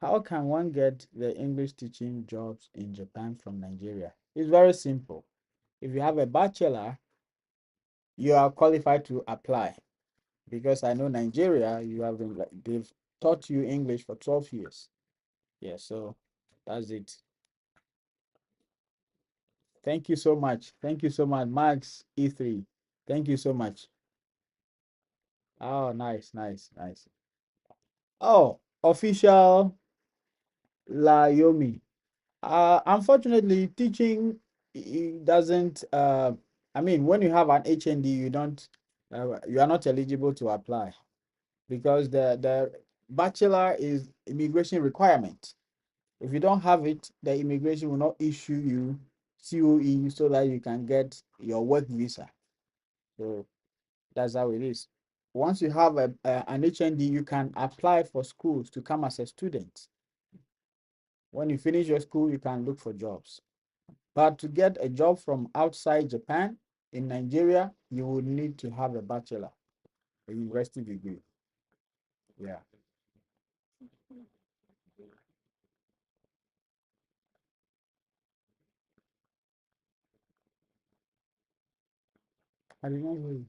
How can one get the English teaching jobs in Japan from Nigeria? It's very simple. If you have a bachelor, you are qualified to apply because I know Nigeria, you have been like they've taught you English for 12 years. Yeah, so that's it. Thank you so much. Thank you so much, Max E3. Thank you so much. Oh, nice, nice, nice. Oh, official Layomi. Unfortunately, teaching doesn't. I mean, when you have an HND, you don't. You are not eligible to apply because the bachelor is immigration requirement. If you don't have it, the immigration will not issue you COE so that you can get your work visa. So that's how it is. Once you have an HND, you can apply for schools to come as a student. When you finish your school, you can look for jobs. But to get a job from outside Japan in Nigeria, you would need to have a bachelor, a university degree. Yeah. I did not hear you.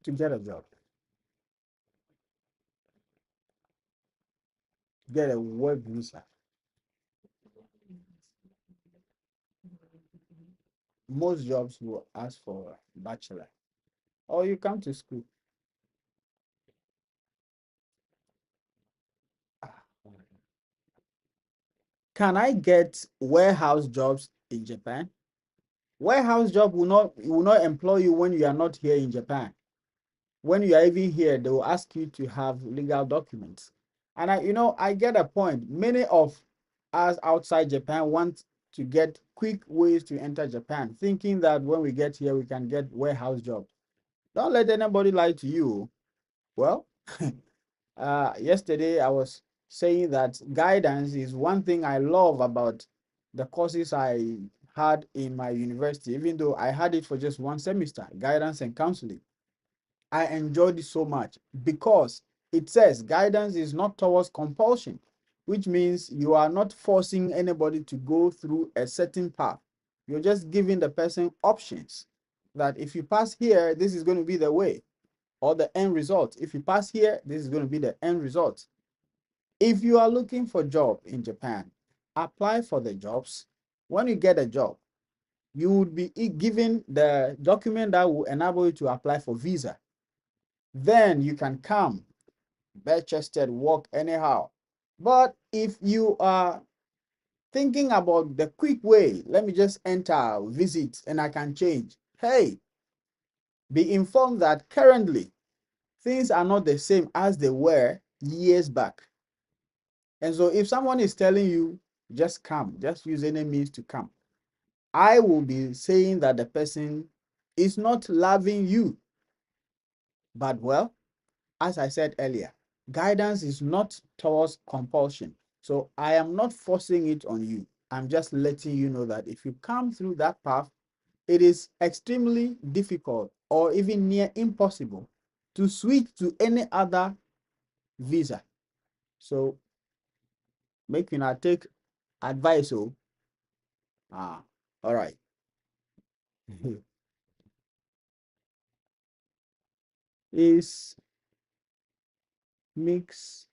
To get a job, get a work visa. Most jobs will ask for a bachelor, or you come to school. Can I get warehouse jobs in Japan? Warehouse job will not employ you when you are not here in Japan. When you are even here, they will ask you to have legal documents. And I get a point. Many of us outside Japan want to get quick ways to enter Japan, thinking that when we get here, we can get warehouse jobs. Don't let anybody lie to you. Well, yesterday I was saying that guidance is one thing I love about the courses I had in my university, even though I had it for just one semester, guidance and counseling. I enjoyed it so much because it says guidance is not towards compulsion, which means you are not forcing anybody to go through a certain path. You're just giving the person options that if you pass here, this is going to be the way or the end result. If you pass here, this is going to be the end result. If you are looking for a job in Japan, apply for the jobs. When you get a job, you would be given the document that will enable you to apply for visa. Then you can come bare-chested, walk anyhow. But if you are thinking about the quick way, let me just enter, visit, and I can change. Hey, be informed that currently things are not the same as they were years back. And so if someone is telling you, just come, just use any means to come, I will be saying that the person is not loving you. But well, as I said earlier, guidance is not towards compulsion. So I am not forcing it on you. I'm just letting you know that if you come through that path, it is extremely difficult or even near impossible to switch to any other visa. So make you not take advice. Oh, all right. Is mix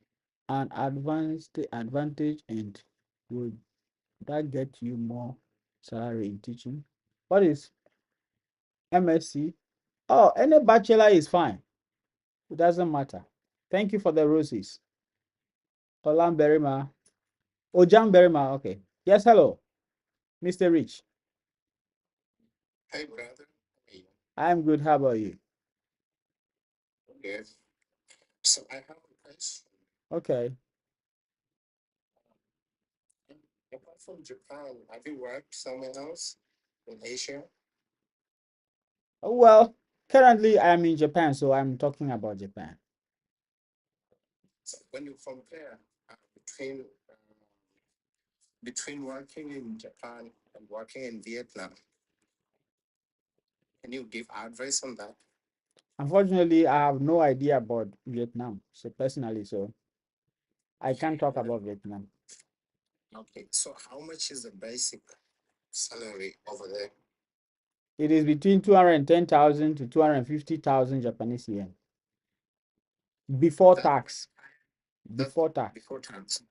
an advanced advantage and would that get you more salary in teaching? What is MSc? Oh, any bachelor is fine. It doesn't matter. Thank you for the roses. Olam Berima. Ojam Berima. Okay. Yes, hello, Mr. Rich. Hey, brother. Hey. I'm good. How about you? Yes. So I have a question. Okay. Apart from Japan, have you worked somewhere else in Asia? Well, currently I'm in Japan, so I'm talking about Japan. So when you compare between working in Japan and working in Vietnam, can you give advice on that? Unfortunately, I have no idea about Vietnam. So personally, so I can't talk about Vietnam. Okay, so how much is the basic salary over there? It is between 210,000 to 250,000 Japanese yen before That tax. that Before tax. before tax.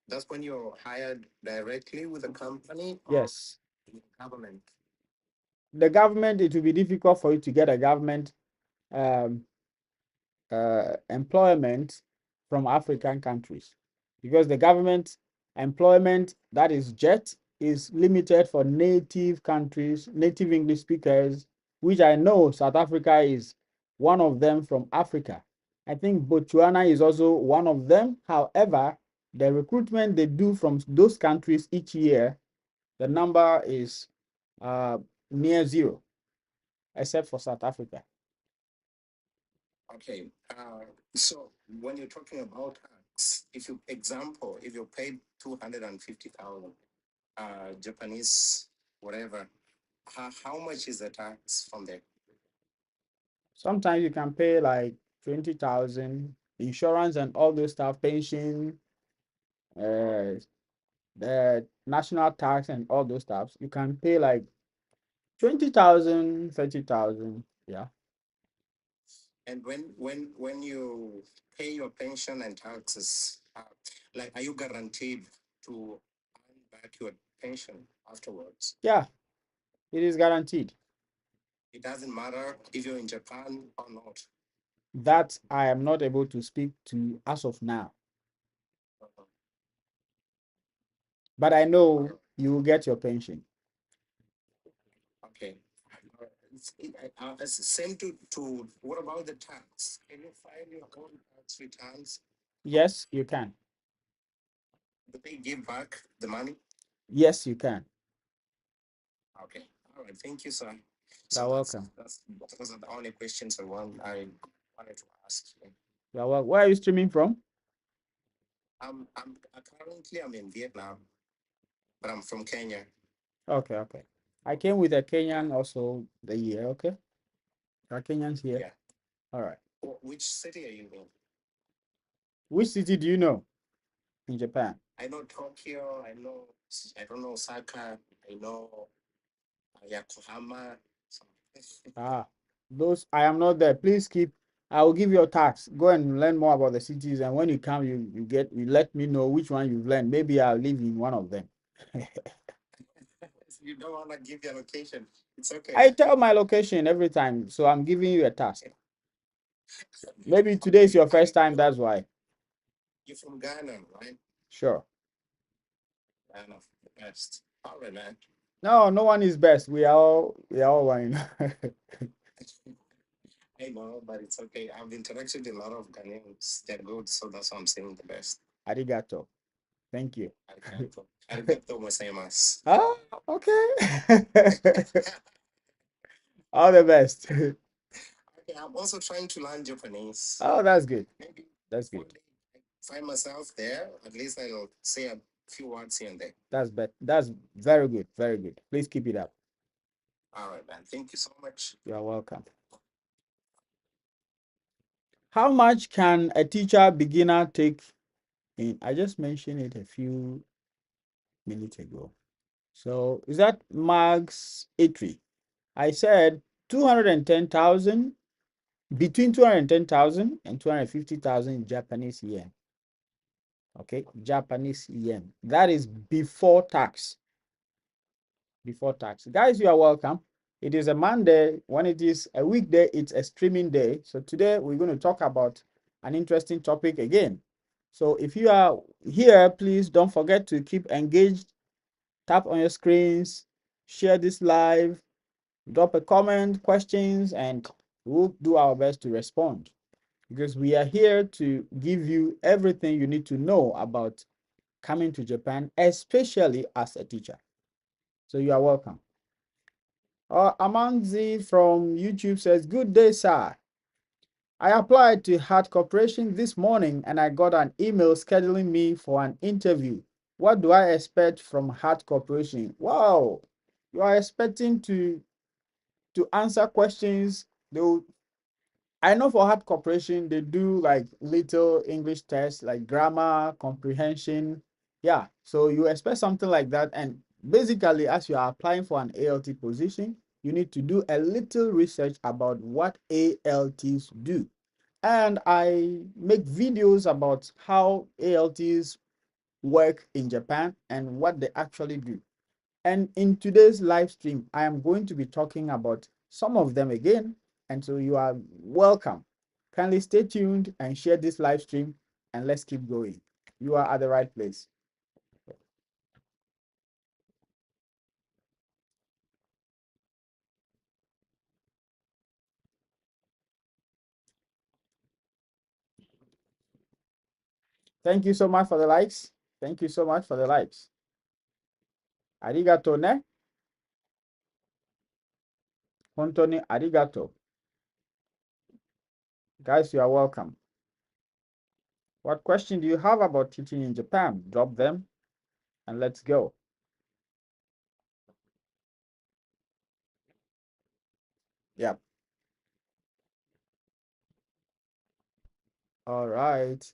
That's when you're hired directly with a company or Yes. with the government. The government, it will be difficult for you to get a government um, employment from African countries because the government employment that is jet is limited for native countries, native English speakers, which I know South Africa is one of them from Africa. I think Botswana is also one of them. However, the recruitment they do from those countries each year, the number is uh, near zero, except for South Africa. Okay. So when you're talking about tax, if you example, if you paid 250,000 Japanese whatever, how much is the tax from there? Sometimes you can pay like 20,000 insurance and all those stuff, pension, uh, the national tax and all those stuff. You can pay like 20,000, 30,000. Yeah. And when you pay your pension and taxes, like are you guaranteed to earn back your pension afterwards? Yeah, it is guaranteed. It doesn't matter if you're in Japan or not. That I am not able to speak to as of now. Uh-huh. But I know you will get your pension. Okay. It's same to what about the tax? Can you file your own tax returns? Yes, you can. Do they give back the money? Yes, you can. Okay. All right. Thank you, sir. So You're that's welcome. that's those are the only questions I wanted to ask you. You're welcome. Where are you streaming from? Currently I'm in Vietnam, but I'm from Kenya. Okay, okay. I came with a Kenyan also the year. Okay. There are Kenyans here. Yeah. All right. Which city are you in? Which city do you know in Japan? I know Tokyo. I don't know Osaka. I know Yokohama. So, Ah, those I am not there. Please keep. I will give you a tax. Go and learn more about the cities, and when you come, you let me know which one you've learned. Maybe I'll live in one of them. you don't want to give your location. It's okay. I tell my location every time, so I'm giving you a task. Maybe today is Okay. your first time. That's why. You're from Ghana, right? Sure. Ghana, the best. All right, man. No, no one is best. We are all one. I know, but it's okay. I've interacted with a lot of Ghanaians. They're good, so that's why I'm saying the best. Arigato. Thank you. Arigato. Arigato gozaimasu. Ah, okay. All the best. Okay, I'm also trying to learn Japanese. Oh, that's good. Maybe That's one good. day I find myself there. At least I'll say a few words here and there. That's very good. Very good. Please keep it up. All right, man. Thank you so much. You are welcome. How much can a teacher beginner take in? I just mentioned it a few minutes ago. So is that Max Atri? I said 210,000, between 210,000 and 250,000 Japanese yen. Okay, Japanese yen. That is before tax. Before tax. Guys, you are welcome. It is a Monday. When it is a weekday, it's a streaming day. So today we're going to talk about an interesting topic again. So if you are here, please don't forget to keep engaged. Tap on your screens, share this live, drop a comment, questions, and we'll do our best to respond because we are here to give you everything you need to know about coming to Japan, especially as a teacher. So you are welcome. Amanzi from YouTube says, "Good day, sir. I applied to Heart Corporation this morning and I got an email scheduling me for an interview. What do I expect from Heart Corporation?" Wow, you are expecting to answer questions. Though I know for hard corporation, they do like little English tests like grammar, comprehension. Yeah. So you expect something like that. And basically, as you are applying for an ALT position, you need to do a little research about what ALTs do. And I make videos about how ALTs work in Japan and what they actually do. And in today's live stream, I am going to be talking about some of them again. And so you are welcome. Kindly stay tuned and share this live stream, and let's keep going. You are at the right place. Thank you so much for the likes. Thank you so much for the likes. Arigato ne. Hontoni arigato. Guys, you are welcome. What question do you have about teaching in Japan? Drop them and let's go. Yep. All right.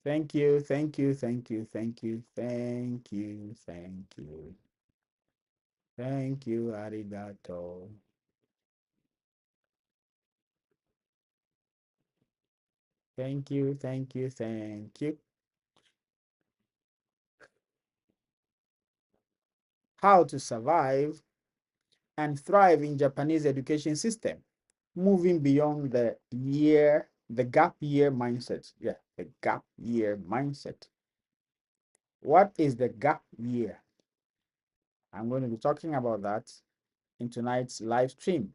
Thank you, thank you, thank you, thank you, thank you, thank you, thank you, arigato. Thank you, thank you, thank you. How to survive and thrive in Japanese education system, moving beyond the gap year mindset. Yeah, the gap year mindset. What is the gap year? I'm going to be talking about that in tonight's live stream.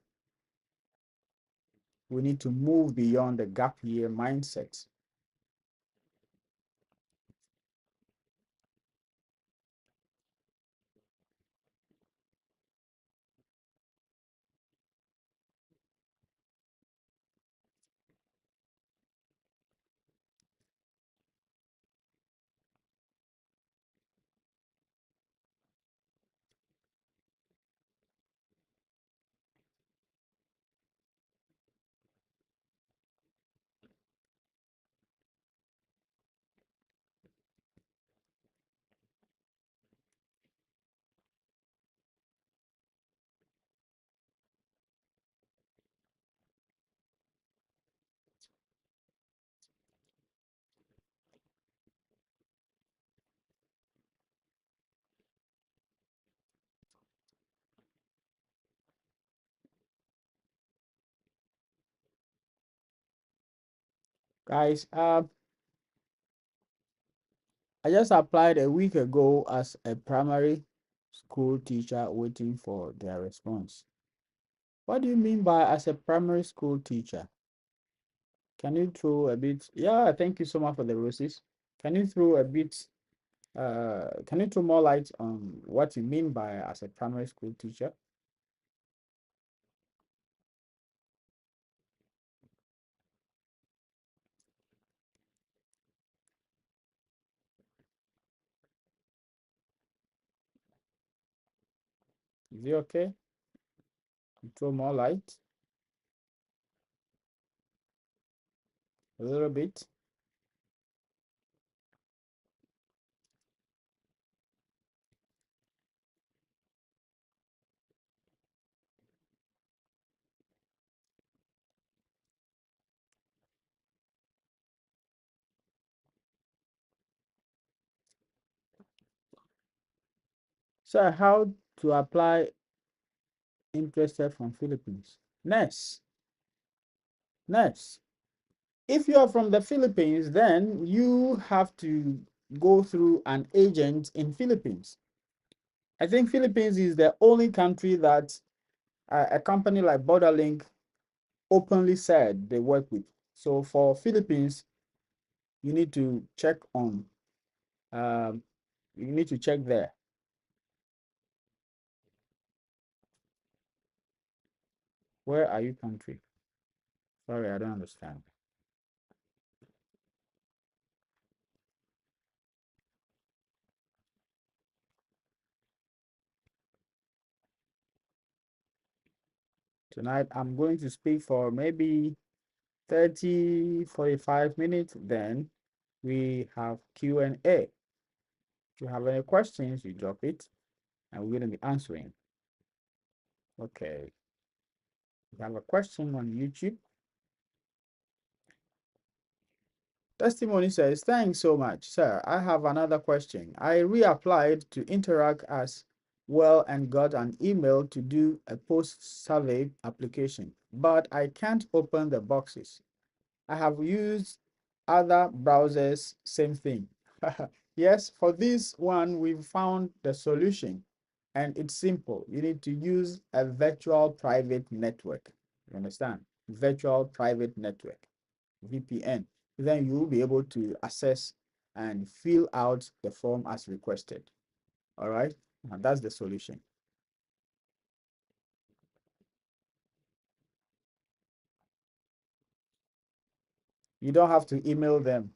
We need to move beyond the gap year mindset. Guys, I just applied a week ago as a primary school teacher waiting for their response. What do you mean by as a primary school teacher? Can you throw a bit? Yeah, thank you so much for the roses. Can you throw a bit? Can you throw more light on what you mean by as a primary school teacher? Is it okay? Throw more light a little bit. So how to apply interested from Philippines? Next, next. If you are from the Philippines, then you have to go through an agent in Philippines. I think Philippines is the only country that a company like Borderlink openly said they work with. So for Philippines, you need to check on, um, you need to check there. Where are you country? Sorry, I don't understand. Tonight, I'm going to speak for maybe 30, 45 minutes. Then we have Q&A. If you have any questions, you drop it, and we're going to be answering. Okay. We have a question on YouTube. Testimony says, thanks so much, sir. I have another question. I reapplied to Interac as well and got an email to do a post-survey application, but I can't open the boxes. I have used other browsers, same thing. Yes, for this one, we've found the solution, and it's simple. You need to use a virtual private network. You understand? Virtual private network, VPN. Then you will be able to access and fill out the form as requested. All right, and that's the solution. You don't have to email them.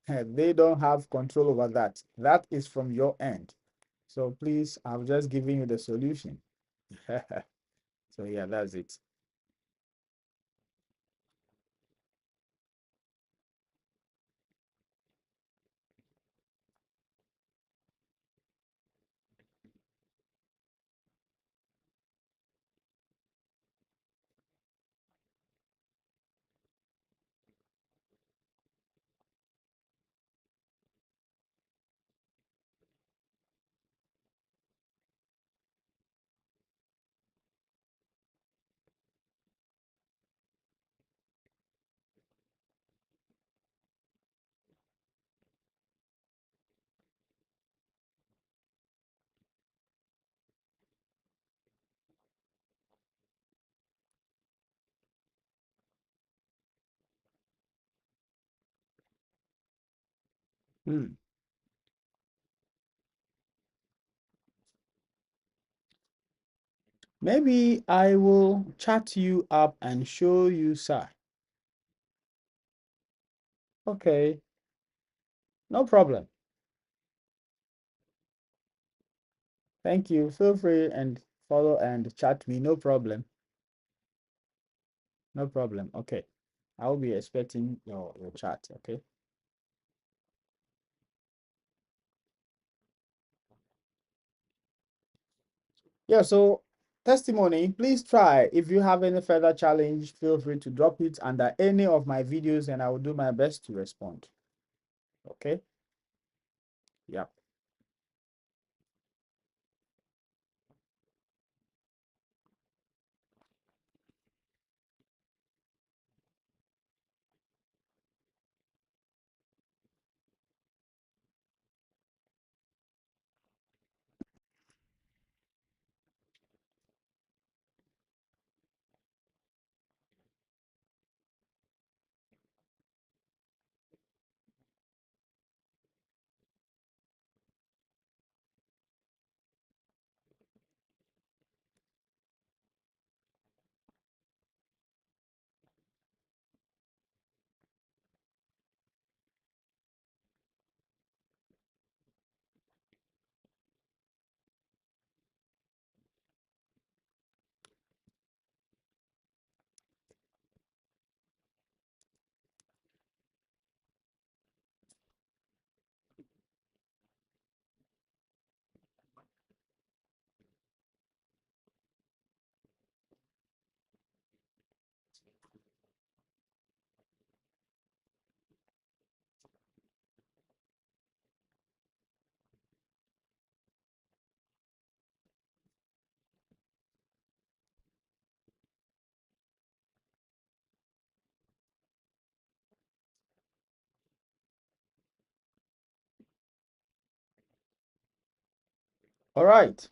They don't have control over that. That is from your end. So please, I'm just giving you the solution. So yeah, that's it. Hmm. Maybe I will chat you up and show you, sir. Okay, no problem. Thank you. Feel free and follow and chat me. No problem. No problem. Okay. I'll be expecting your chat. Okay. Yeah, so testimony, please try. If you have any further challenge, feel free to drop it under any of my videos and I will do my best to respond. Okay? Yeah. All right.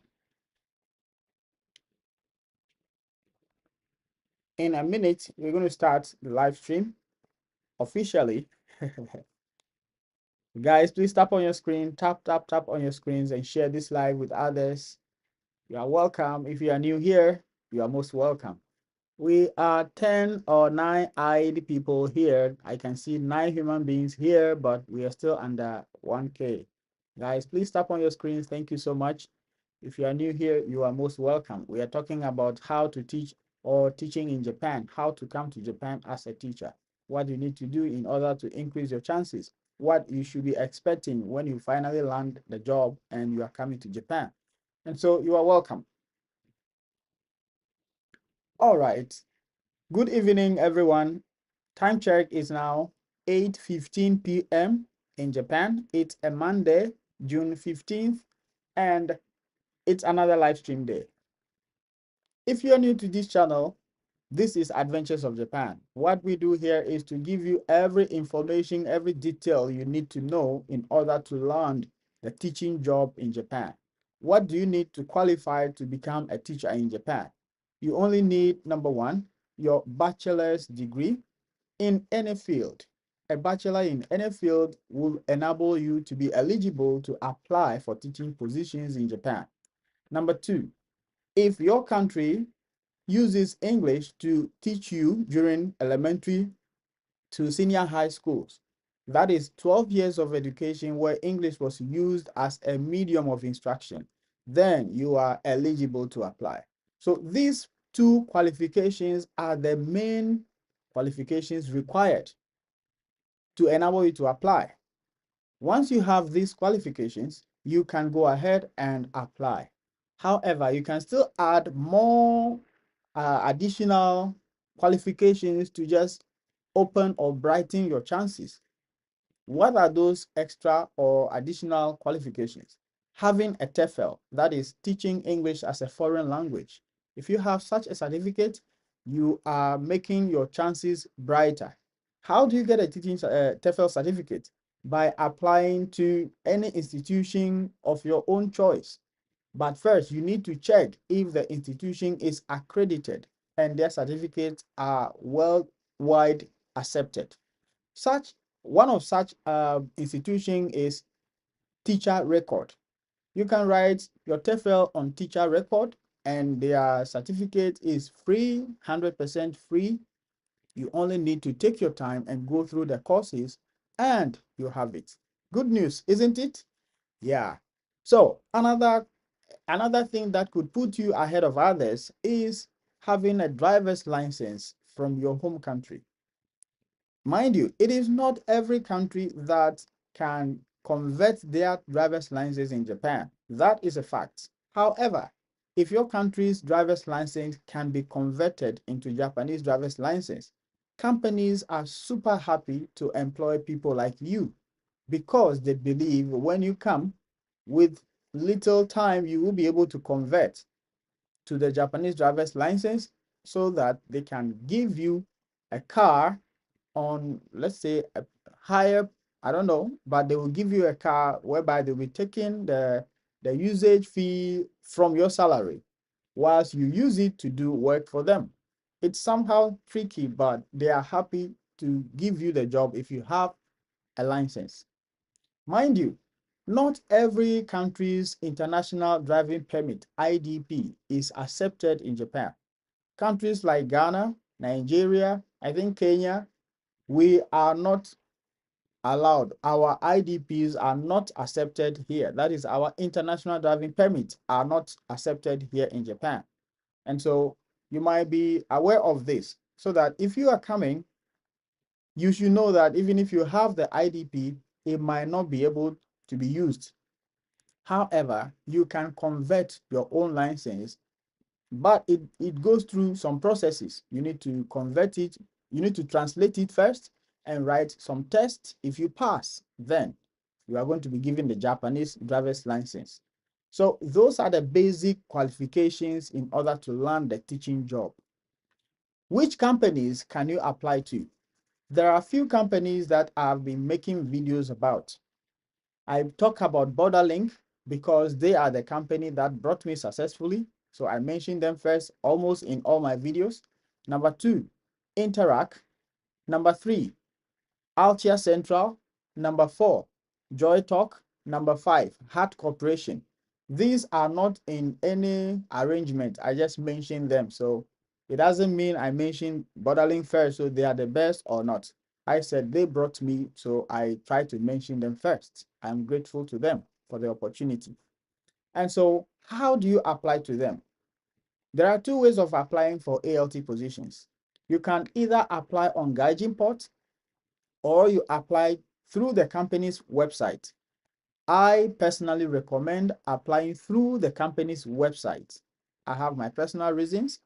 In a minute, we're going to start the live stream officially. Guys, please tap on your screen, tap on your screens and share this live with others. You are welcome. If you are new here, you are most welcome. We are 10 or 9-eyed people here. I can see 9 human beings here, but we are still under 1K. Guys, please tap on your screens. Thank you so much. If you are new here, you are most welcome. We are talking about how to teach or teaching in Japan, how to come to Japan as a teacher, what you need to do in order to increase your chances, what you should be expecting when you finally land the job and you are coming to Japan. And so you are welcome. All right. Good evening, everyone. Time check is now 8:15 p.m. in Japan. It's a Monday, June 15th, and it's another live stream day. If you're new to this channel, this is Adventures of Japan. What we do here is to give you every information, every detail you need to know in order to land the teaching job in Japan. What do you need to qualify to become a teacher in Japan? You only need, number one, your bachelor's degree in any field. A bachelor in any field will enable you to be eligible to apply for teaching positions in Japan. Number two, if your country uses English to teach you during elementary to senior high schools, that is 12 years of education where English was used as a medium of instruction, then you are eligible to apply. So these two qualifications are the main qualifications required to enable you to apply. Once you have these qualifications, you can go ahead and apply. However, you can still add more additional qualifications to just open or brighten your chances. What are those extra or additional qualifications? Having a TEFL, that is teaching English as a foreign language. If you have such a certificate, you are making your chances brighter. How do you get a teaching TEFL certificate? By applying to any institution of your own choice. But first, you need to check if the institution is accredited and their certificates are worldwide accepted. One of such institution is Teacher Record. You can write your TEFL on Teacher Record, and their certificate is free, 100% free. You only need to take your time and go through the courses, and you have it. Good news, isn't it? Yeah. So another thing that could put you ahead of others is having a driver's license from your home country. Mind you, it is not every country that can convert their driver's licenses in Japan. That is a fact. However, if your country's driver's license can be converted into Japanese driver's license, companies are super happy to employ people like you because they believe when you come with little time, you will be able to convert to the Japanese driver's license so that they can give you a car on, let's say, a higher, I don't know, but they will give you a car whereby they'll be taking the usage fee from your salary whilst you use it to do work for them. It's somehow tricky, but they are happy to give you the job if you have a license. Mind you, not every country's international driving permit, IDP, is accepted in Japan. Countries like Ghana, Nigeria, I think Kenya, we are not allowed. Our IDPs are not accepted here. That is, our international driving permits are not accepted here in Japan. And so you might be aware of this so that if you are coming, you should know that even if you have the IDP, it might not be able to be used. However, you can convert your own license, but it goes through some processes. You need to convert it, you need to translate it first and write some tests. If you pass, then you are going to be given the Japanese driver's license. So those are the basic qualifications in order to land the teaching job. Which companies can you apply to? There are a few companies that I've been making videos about. I talk about Borderlink because they are the company that brought me successfully. So I mentioned them first almost in all my videos. Number two, Interac. Number three, Altia Central. Number four, Joy Talk. Number five, Heart Corporation. These are not in any arrangement. I just mentioned them. So it doesn't mean I mentioned Borderlink first, so they are the best or not. I said they brought me, so I tried to mention them first. I'm grateful to them for the opportunity. And so, how do you apply to them? There are two ways of applying for ALT positions. You can either apply on Gaijin Port or you apply through the company's website. I personally recommend applying through the company's website. I have my personal reasons.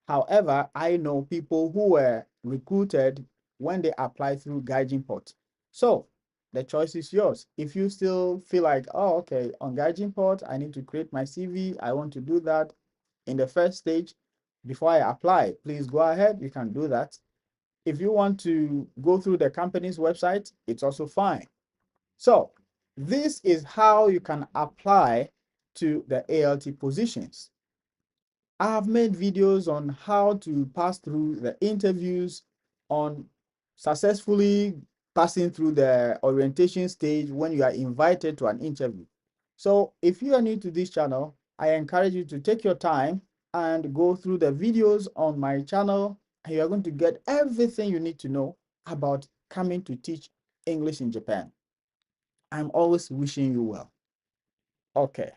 However, I know people who were recruited when they applied through Gaijin Port. So the choice is yours. If you still feel like, oh, okay, on Gaijin Port, I need to create my CV. I want to do that in the first stage before I apply. Please go ahead. You can do that. If you want to go through the company's website, it's also fine. So this is how you can apply to the ALT positions. I have made videos on how to pass through the interviews, on successfully passing through the orientation stage when you are invited to an interview. So if you are new to this channel, I encourage you to take your time and go through the videos on my channel, and you are going to get everything you need to know about coming to teach English in Japan. I'm always wishing you well. Okay.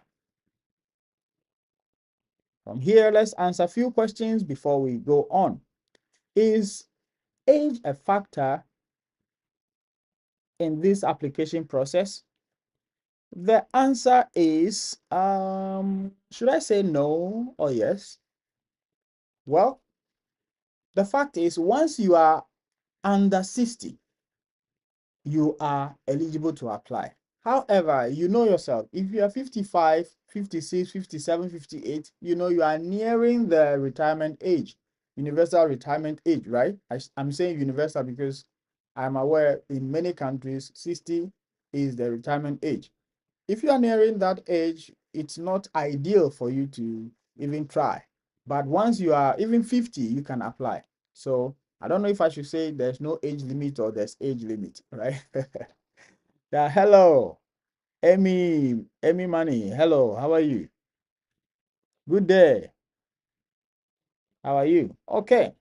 From here, let's answer a few questions before we go on. Is age a factor in this application process? The answer is, should I say no or yes? Well, the fact is, once you are under 60, you are eligible to apply. However, you know yourself, if you are 55, 56, 57, 58, you know you are nearing the retirement age, universal retirement age, right? I'm saying universal because I'm aware in many countries, 60 is the retirement age. If you are nearing that age, it's not ideal for you to even try. But once you are even 50, you can apply. So I don't know if I should say there's no age limit or there's age limit, right? Yeah, hello, Emmy Money. Hello, how are you? Good day. How are you? Okay.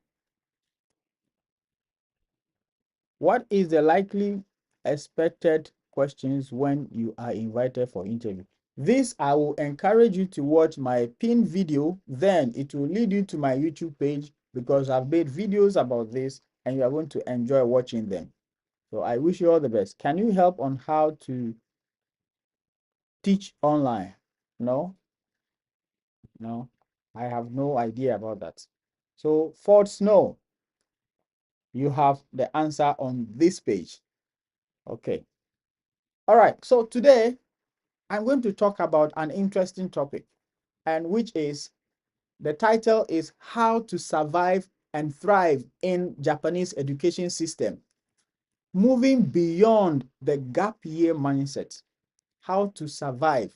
What is the likely expected questions when you are invited for interview? This, I will encourage you to watch my pinned video, then it will lead you to my YouTube page because I've made videos about this and you are going to enjoy watching them. So I wish you all the best. Can you help on how to teach online? No, no, I have no idea about that. So Fort Snow, you have the answer on this page. Okay. All right. So today I'm going to talk about an interesting topic, and which is the title is How to Survive and Thrive in Japanese Education System. Moving beyond the gap year mindset. How to survive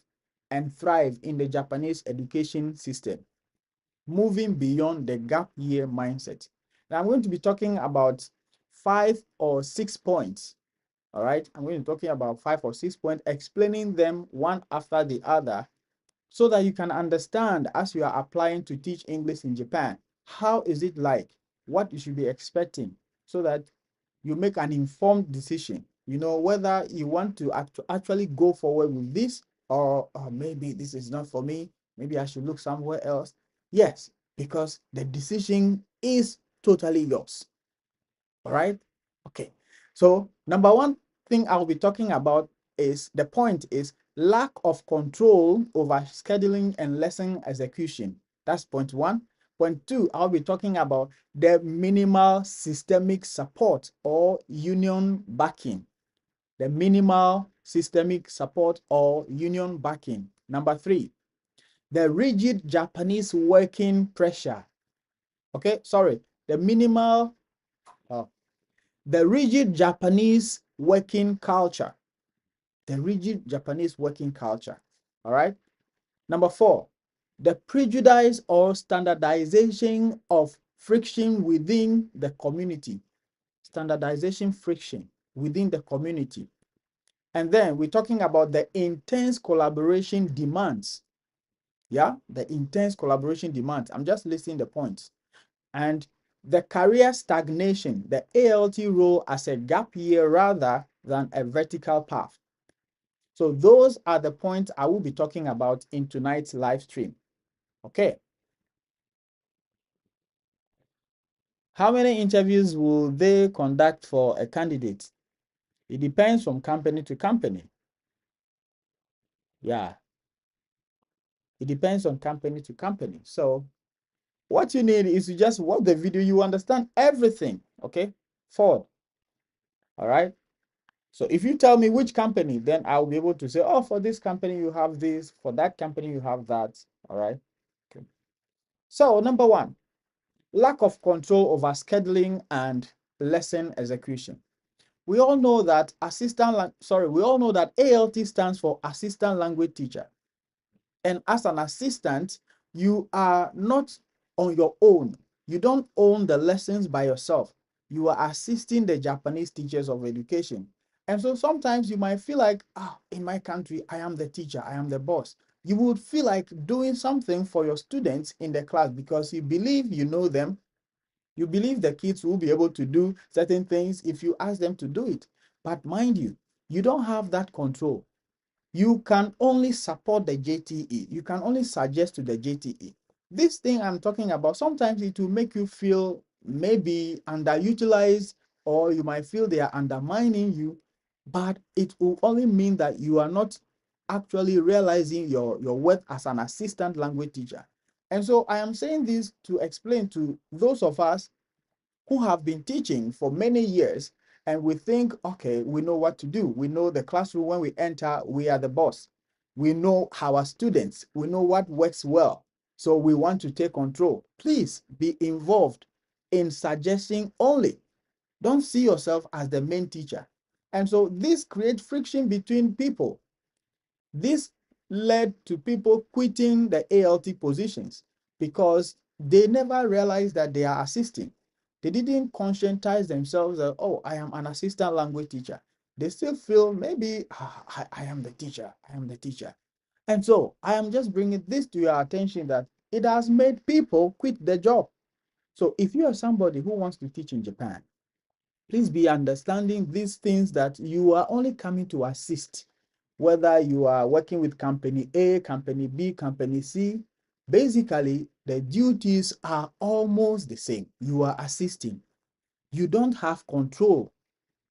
and thrive in the Japanese education system. Moving beyond the gap year mindset. Now I'm going to be talking about 5 or 6 points. All right. I'm going to be talking about 5 or 6 points, explaining them one after the other so that you can understand as you are applying to teach English in Japan. How is it like? What you should be expecting so that you make an informed decision. You know, whether you want to actually go forward with this or maybe this is not for me. Maybe I should look somewhere else. Yes, because the decision is totally yours. All right. Okay. So number one thing I'll be talking about is the point is lack of control over scheduling and lesson execution. That's point one. Point two, I'll be talking about the minimal systemic support or union backing. The minimal systemic support or union backing. Number three, the rigid Japanese working pressure. Okay, sorry, the minimal, uh, the rigid Japanese working culture. The rigid Japanese working culture. All right. Number four, the prejudice or standardization of friction within the community. Standardization friction within the community. And then we're talking about the intense collaboration demands. Yeah, the intense collaboration demands. I'm just listing the points. And the career stagnation, the ALT role as a gap year rather than a vertical path. So those are the points I will be talking about in tonight's live stream. Okay. How many interviews will they conduct for a candidate? It depends from company to company. Yeah, it depends on company to company. So what you need is to just watch the video. You understand everything. Okay, forward. All right. So if you tell me which company, then I'll be able to say, oh, for this company you have this, for that company you have that. All right. Okay. So number one, lack of control over scheduling and lesson execution. We all know that we all know that ALT stands for assistant language teacher. And as an assistant, you are not on your own. You don't own the lessons by yourself. You are assisting the Japanese teachers of education. And so sometimes you might feel like, in my country, I am the teacher, I am the boss. You would feel like doing something for your students in the class because you believe you know them. You believe the kids will be able to do certain things if you ask them to do it. But mind you, you don't have that control. You can only support the JTE. You can only suggest to the JTE. This thing I'm talking about, sometimes it will make you feel maybe underutilized, or you might feel they are undermining you, but it will only mean that you are not actually realizing your worth as an assistant language teacher. And so I am saying this to explain to those of us who have been teaching for many years, and we think, okay, we know what to do. We know the classroom. When we enter, we are the boss. We know our students. We know what works well. So we want to take control. Please be involved in suggesting only. Don't see yourself as the main teacher. And so this creates friction between people. This led to people quitting the ALT positions because they never realized that they are assisting. They didn't conscientize themselves that, oh, I am an assistant language teacher. They still feel maybe, I am the teacher, I am the teacher. And so I am just bringing this to your attention that it has made people quit the job. So if you are somebody who wants to teach in Japan, please be understanding these things that you are only coming to assist. Whether you are working with company A, company B, company C, basically the duties are almost the same. You are assisting. You don't have control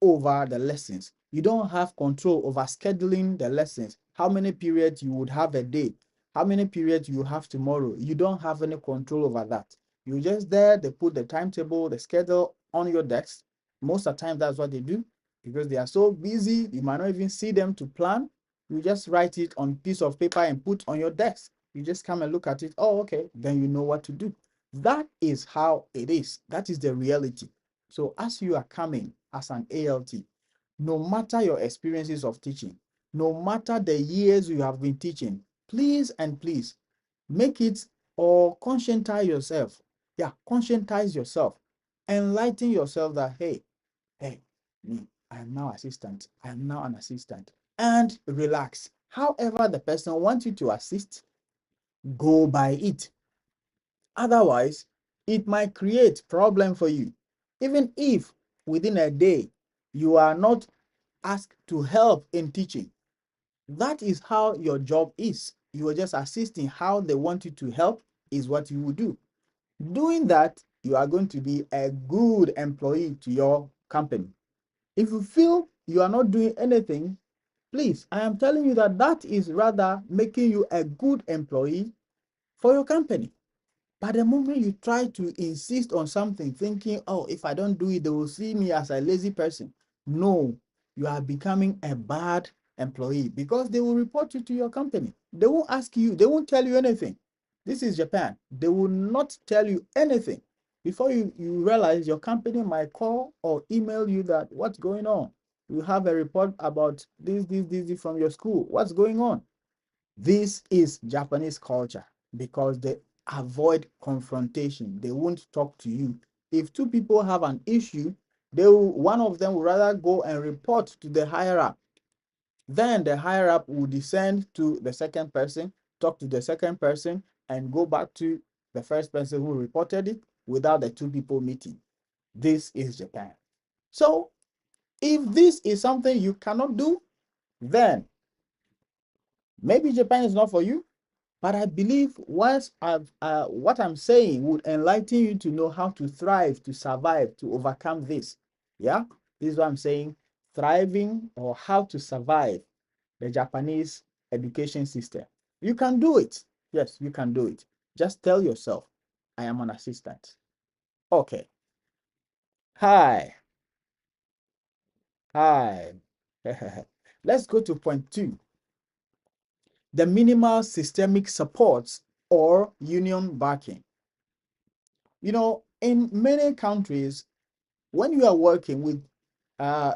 over the lessons. You don't have control over scheduling the lessons, how many periods you would have a day, how many periods you have tomorrow. You don't have any control over that. You're just there, they put the timetable, the schedule on your desk. Most of the time, that's what they do because they are so busy, you might not even see them to plan. You just write it on a piece of paper and put on your desk. You just come and look at it. Oh, okay, then you know what to do. That is how it is. That is the reality. So as you are coming as an ALT, no matter your experiences of teaching, no matter the years you have been teaching, please and please make it or conscientize yourself. Yeah, conscientize yourself. Enlighten yourself that, hey, me, I am now assistant. I am now an assistant. And relax. However, the person wants you to assist, go by it. Otherwise, it might create problem for you. Even if within a day you are not asked to help in teaching, that is how your job is. You are just assisting. How they want you to help is what you will do. Doing that, you are going to be a good employee to your company. If you feel you are not doing anything, please, I am telling you that that is rather making you a good employee for your company. But the moment you try to insist on something, thinking, oh, if I don't do it, they will see me as a lazy person. No, you are becoming a bad employee because they will report you to your company. They won't ask you, they won't tell you anything. This is Japan. They will not tell you anything. Before you realize, your company might call or email you that what's going on. You have a report about this from your school. What's going on? This is Japanese culture because they avoid confrontation. They won't talk to you. If two people have an issue, one of them will rather go and report to the higher up. Then the higher up will descend to the second person, talk to the second person, and go back to the first person who reported it without the two people meeting. This is Japan. So if this is something you cannot do, then maybe Japan is not for you. But I believe what I'm saying would enlighten you to know how to thrive, to survive, to overcome this. Yeah, this is what I'm saying. Thriving or how to survive the Japanese education system. You can do it. Yes, you can do it. Just tell yourself, I am an assistant. Okay. Hi. Hi. Let's go to point two. The minimal systemic supports or union backing. In many countries, when you are working with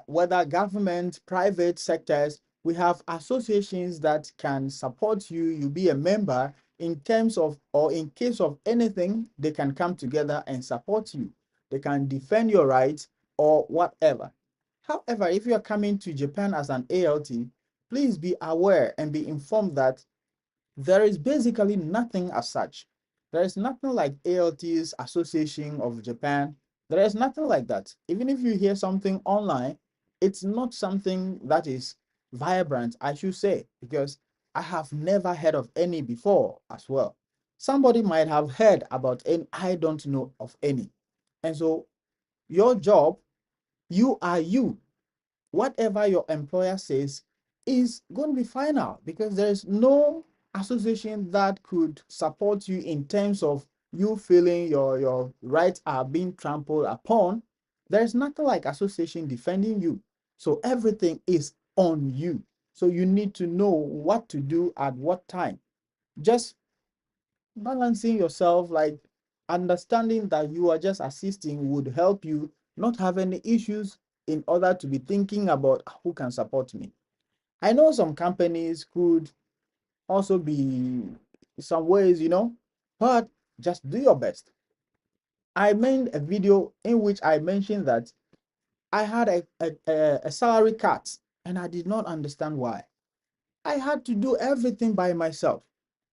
whether government, private sectors, we have associations that can support you. You be a member in terms of, or in case of anything, they can come together and support you. They can defend your rights or whatever. However, if you are coming to Japan as an ALT, please be aware and be informed that there is basically nothing as such. There is nothing like ALT's Association of Japan. There is nothing like that. Even if you hear something online, it's not something that is vibrant, I should say, because I have never heard of any before as well. Somebody might have heard about any, I don't know of any. And so your job, you are you, whatever your employer says is going to be final, because there is no association that could support you in terms of you feeling your rights are being trampled upon. There's nothing like association defending you. So everything is on you. So you need to know what to do at what time. Just balancing yourself, like understanding that you are just assisting would help you not have any issues in order to be thinking about who can support me. I know some companies could also be some ways, but just do your best. I made a video in which I mentioned that I had a salary cut and I did not understand why. I had to do everything by myself.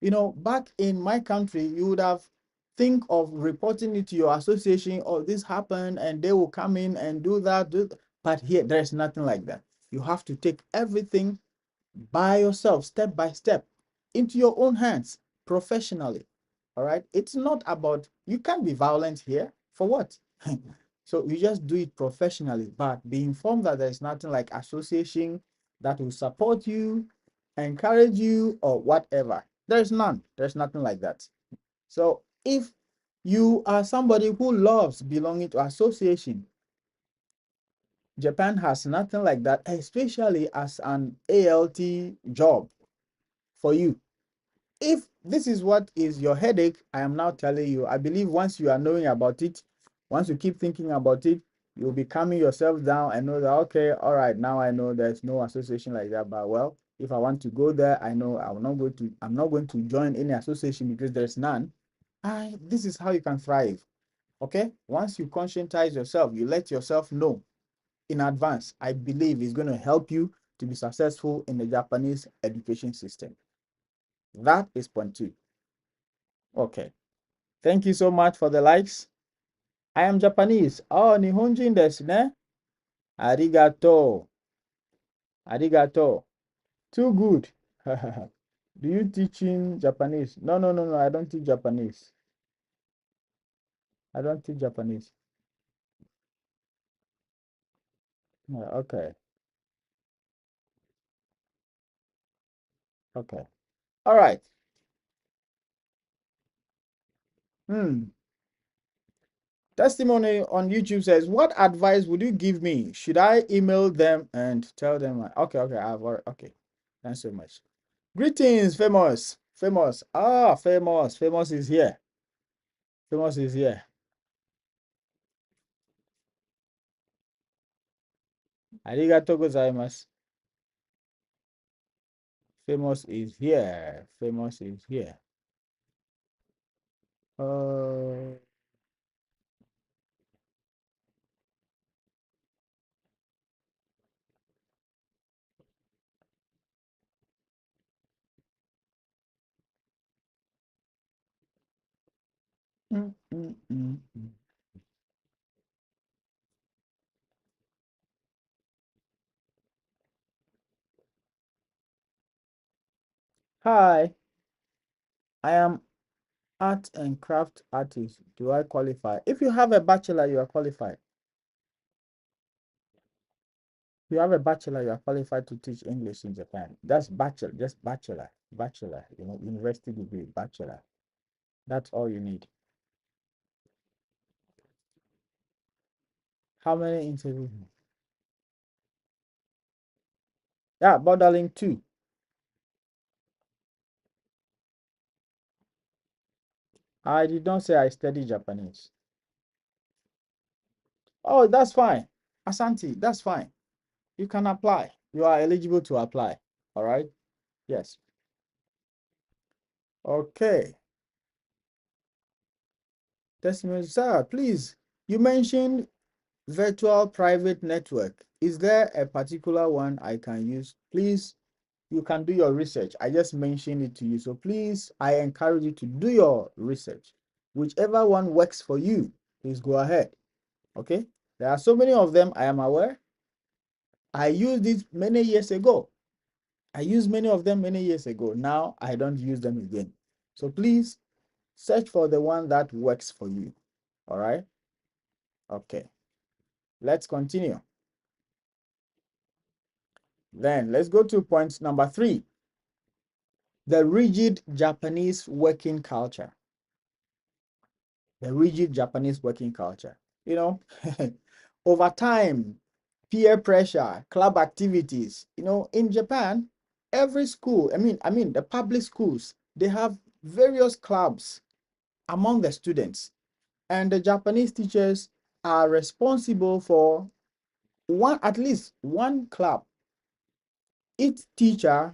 Back in my country, you would have think of reporting it to your association, or this happened, and they will come in and do that. But here, there's nothing like that. You have to take everything by yourself, step by step, into your own hands, professionally. All right. It's not about, you can't be violent here. For what? So you just do it professionally, but be informed that there's nothing like association that will support you, encourage you, or whatever. There's none. There's nothing like that. So if you are somebody who loves belonging to association, Japan has nothing like that, especially as an ALT job for you. If this is what is your headache, I am now telling you, I believe once you are knowing about it, once you keep thinking about it, you'll be calming yourself down and know that, okay, all right, now I know there's no association like that. But well, if I want to go there, I know I'm not going to join any association because there's none. This is how you can thrive. Okay. Once you conscientize yourself, you let yourself know in advance, I believe it's going to help you to be successful in the Japanese education system. That is point two. Okay. Thank you so much for the likes. I am Japanese. Oh, Nihonjin desu ne. Arigato. Arigato. Too good. Do you teach in Japanese? No, no, no, no. I don't teach Japanese. I don't teach Japanese. Okay. Okay. All right. Hmm. Testimony on YouTube says, what advice would you give me? Should I email them and tell them? Okay, okay, okay. Thanks so much. Greetings, famous, famous. Famous, famous is here. Famous is here. Arigato gozaimasu. Famous is here. Famous is here. Uh, mm, mm, mm, mm. Hi. I am art and craft artist. Do I qualify? If you have a bachelor, you are qualified. If you have a bachelor, you are qualified to teach English in Japan. That's bachelor, just bachelor, university degree, bachelor. That's all you need. How many interviews? Yeah, Borderlink 2. I did not say I study Japanese. Oh, that's fine. Asante, that's fine. You can apply. You are eligible to apply. All right. Yes. Okay. Testimony, sir, please. You mentioned virtual private network. Is there a particular one I can use? Please, you can do your research. I just mentioned it to you. So please, I encourage you to do your research. Whichever one works for you, please go ahead. Okay. There are so many of them, I am aware. I used it many years ago. I used many of them many years ago. Now I don't use them again. So please search for the one that works for you. All right. Okay. Let's continue. Then let's go to point number 3. The rigid Japanese working culture. The rigid Japanese working culture. You know, over time, peer pressure, club activities. In Japan, every school, I mean the public schools, they have various clubs among the students. And the Japanese teachers are responsible for at least one club. Each teacher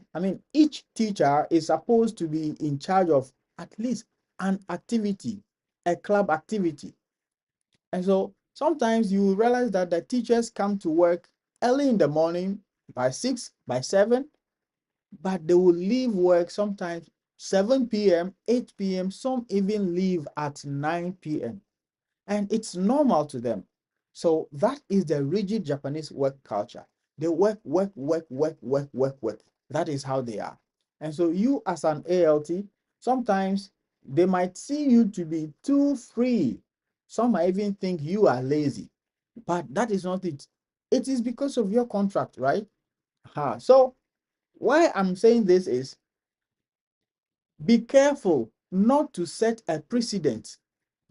is supposed to be in charge of at least an activity, a club activity. And so sometimes you realize that the teachers come to work early in the morning by 6, by 7, but they will leave work sometimes 7 p.m., 8 p.m., some even leave at 9 p.m. And it's normal to them. So that is the rigid Japanese work culture. They work, work, work, work, work, work, work. That is how they are. And so you as an ALT, sometimes they might see you to be too free. Some might even think you are lazy, but that is not it. It is because of your contract, right? So why I'm saying this is be careful not to set a precedent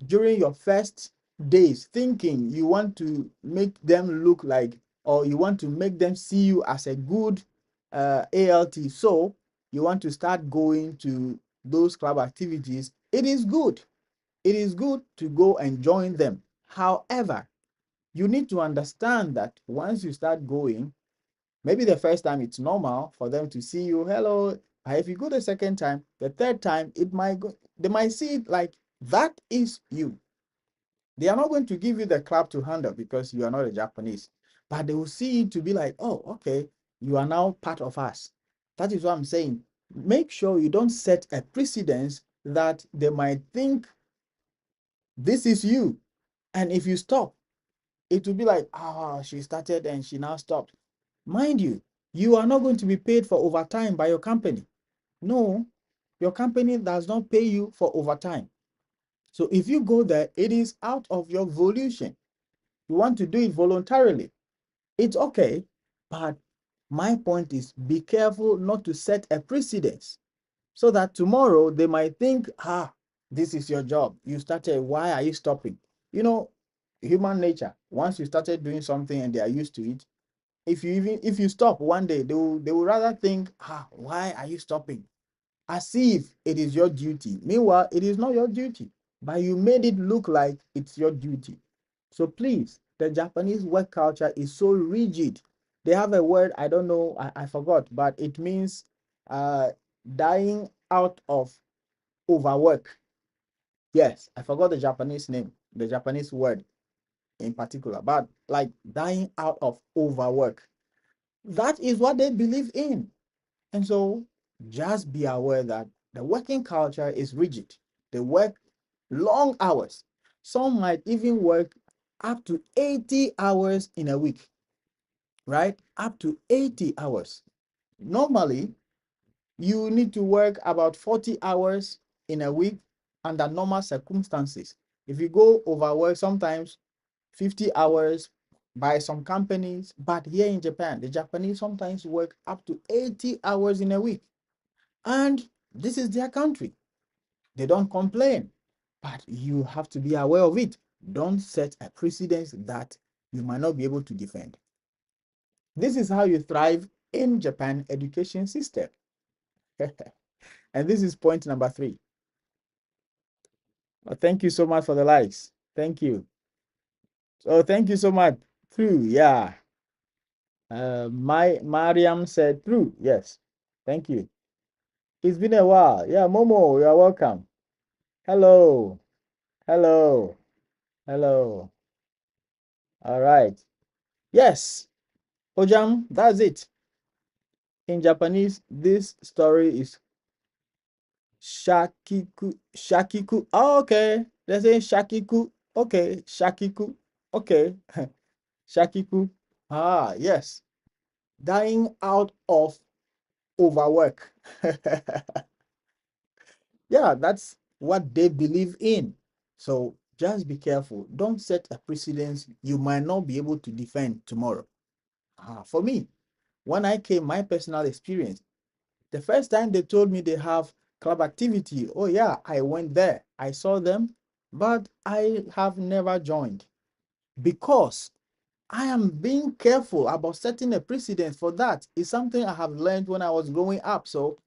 during your first days, thinking you want to make them look like, or you want to make them see you as a good ALT. So you want to start going to those club activities. It is good. It is good to go and join them. However, you need to understand that once you start going, maybe the first time it's normal for them to see you, hello. If you go the second time, the third time, they might see it like that is you. They are not going to give you the clap to handle because you are not a Japanese, but they will see it to be like, oh, okay, you are now part of us. That is what I'm saying. Make sure you don't set a precedence that they might think this is you. And if you stop, it will be like, she started and she now stopped. Mind you, you are not going to be paid for overtime by your company. No, your company does not pay you for overtime. So if you go there, it is out of your volition. You want to do it voluntarily. It's okay. But my point is be careful not to set a precedence so that tomorrow they might think, this is your job. You started, why are you stopping? Human nature, once you started doing something and they are used to it, if you stop one day, they will rather think, why are you stopping? As if it is your duty. Meanwhile, it is not your duty, but you made it look like it's your duty. So please, the Japanese work culture is so rigid. They have a word, I don't know, I forgot, but it means uh, dying out of overwork. Yes, I forgot the Japanese name, the Japanese word in particular, but like dying out of overwork. That is what they believe in. And so just be aware that the working culture is rigid. They work long hours. Some might even work up to 80 hours in a week, right? Up to 80 hours. Normally, you need to work about 40 hours in a week under normal circumstances. If you go overwork, sometimes 50 hours by some companies, but here in Japan, the Japanese sometimes work up to 80 hours in a week. And this is their country. They don't complain, but you have to be aware of it. Don't set a precedent that you might not be able to defend. This is how you thrive in Japan education system. And this is point number 3. Well, thank you so much for the likes. Thank you. So thank you so much. True, yeah. My Mariam said true. Yes. Thank you. It's been a while. Yeah, Momo, you are welcome. Hello. Hello. Hello. All right. Yes. Ojam, that's it. In Japanese, this story is shakiku. Shakiku. Oh, okay. They're saying shakiku. Okay. Shakiku. Okay. Shakiku. Ah, yes. Dying out of overwork. Yeah, that's what they believe in. So just be careful. Don't set a precedence you might not be able to defend tomorrow. For me, when I came, my personal experience, the first time they told me they have club activity, oh yeah, I went there. I saw them, but I have never joined because I am being careful about setting a precedent for that. It's something I have learned when I was growing up. So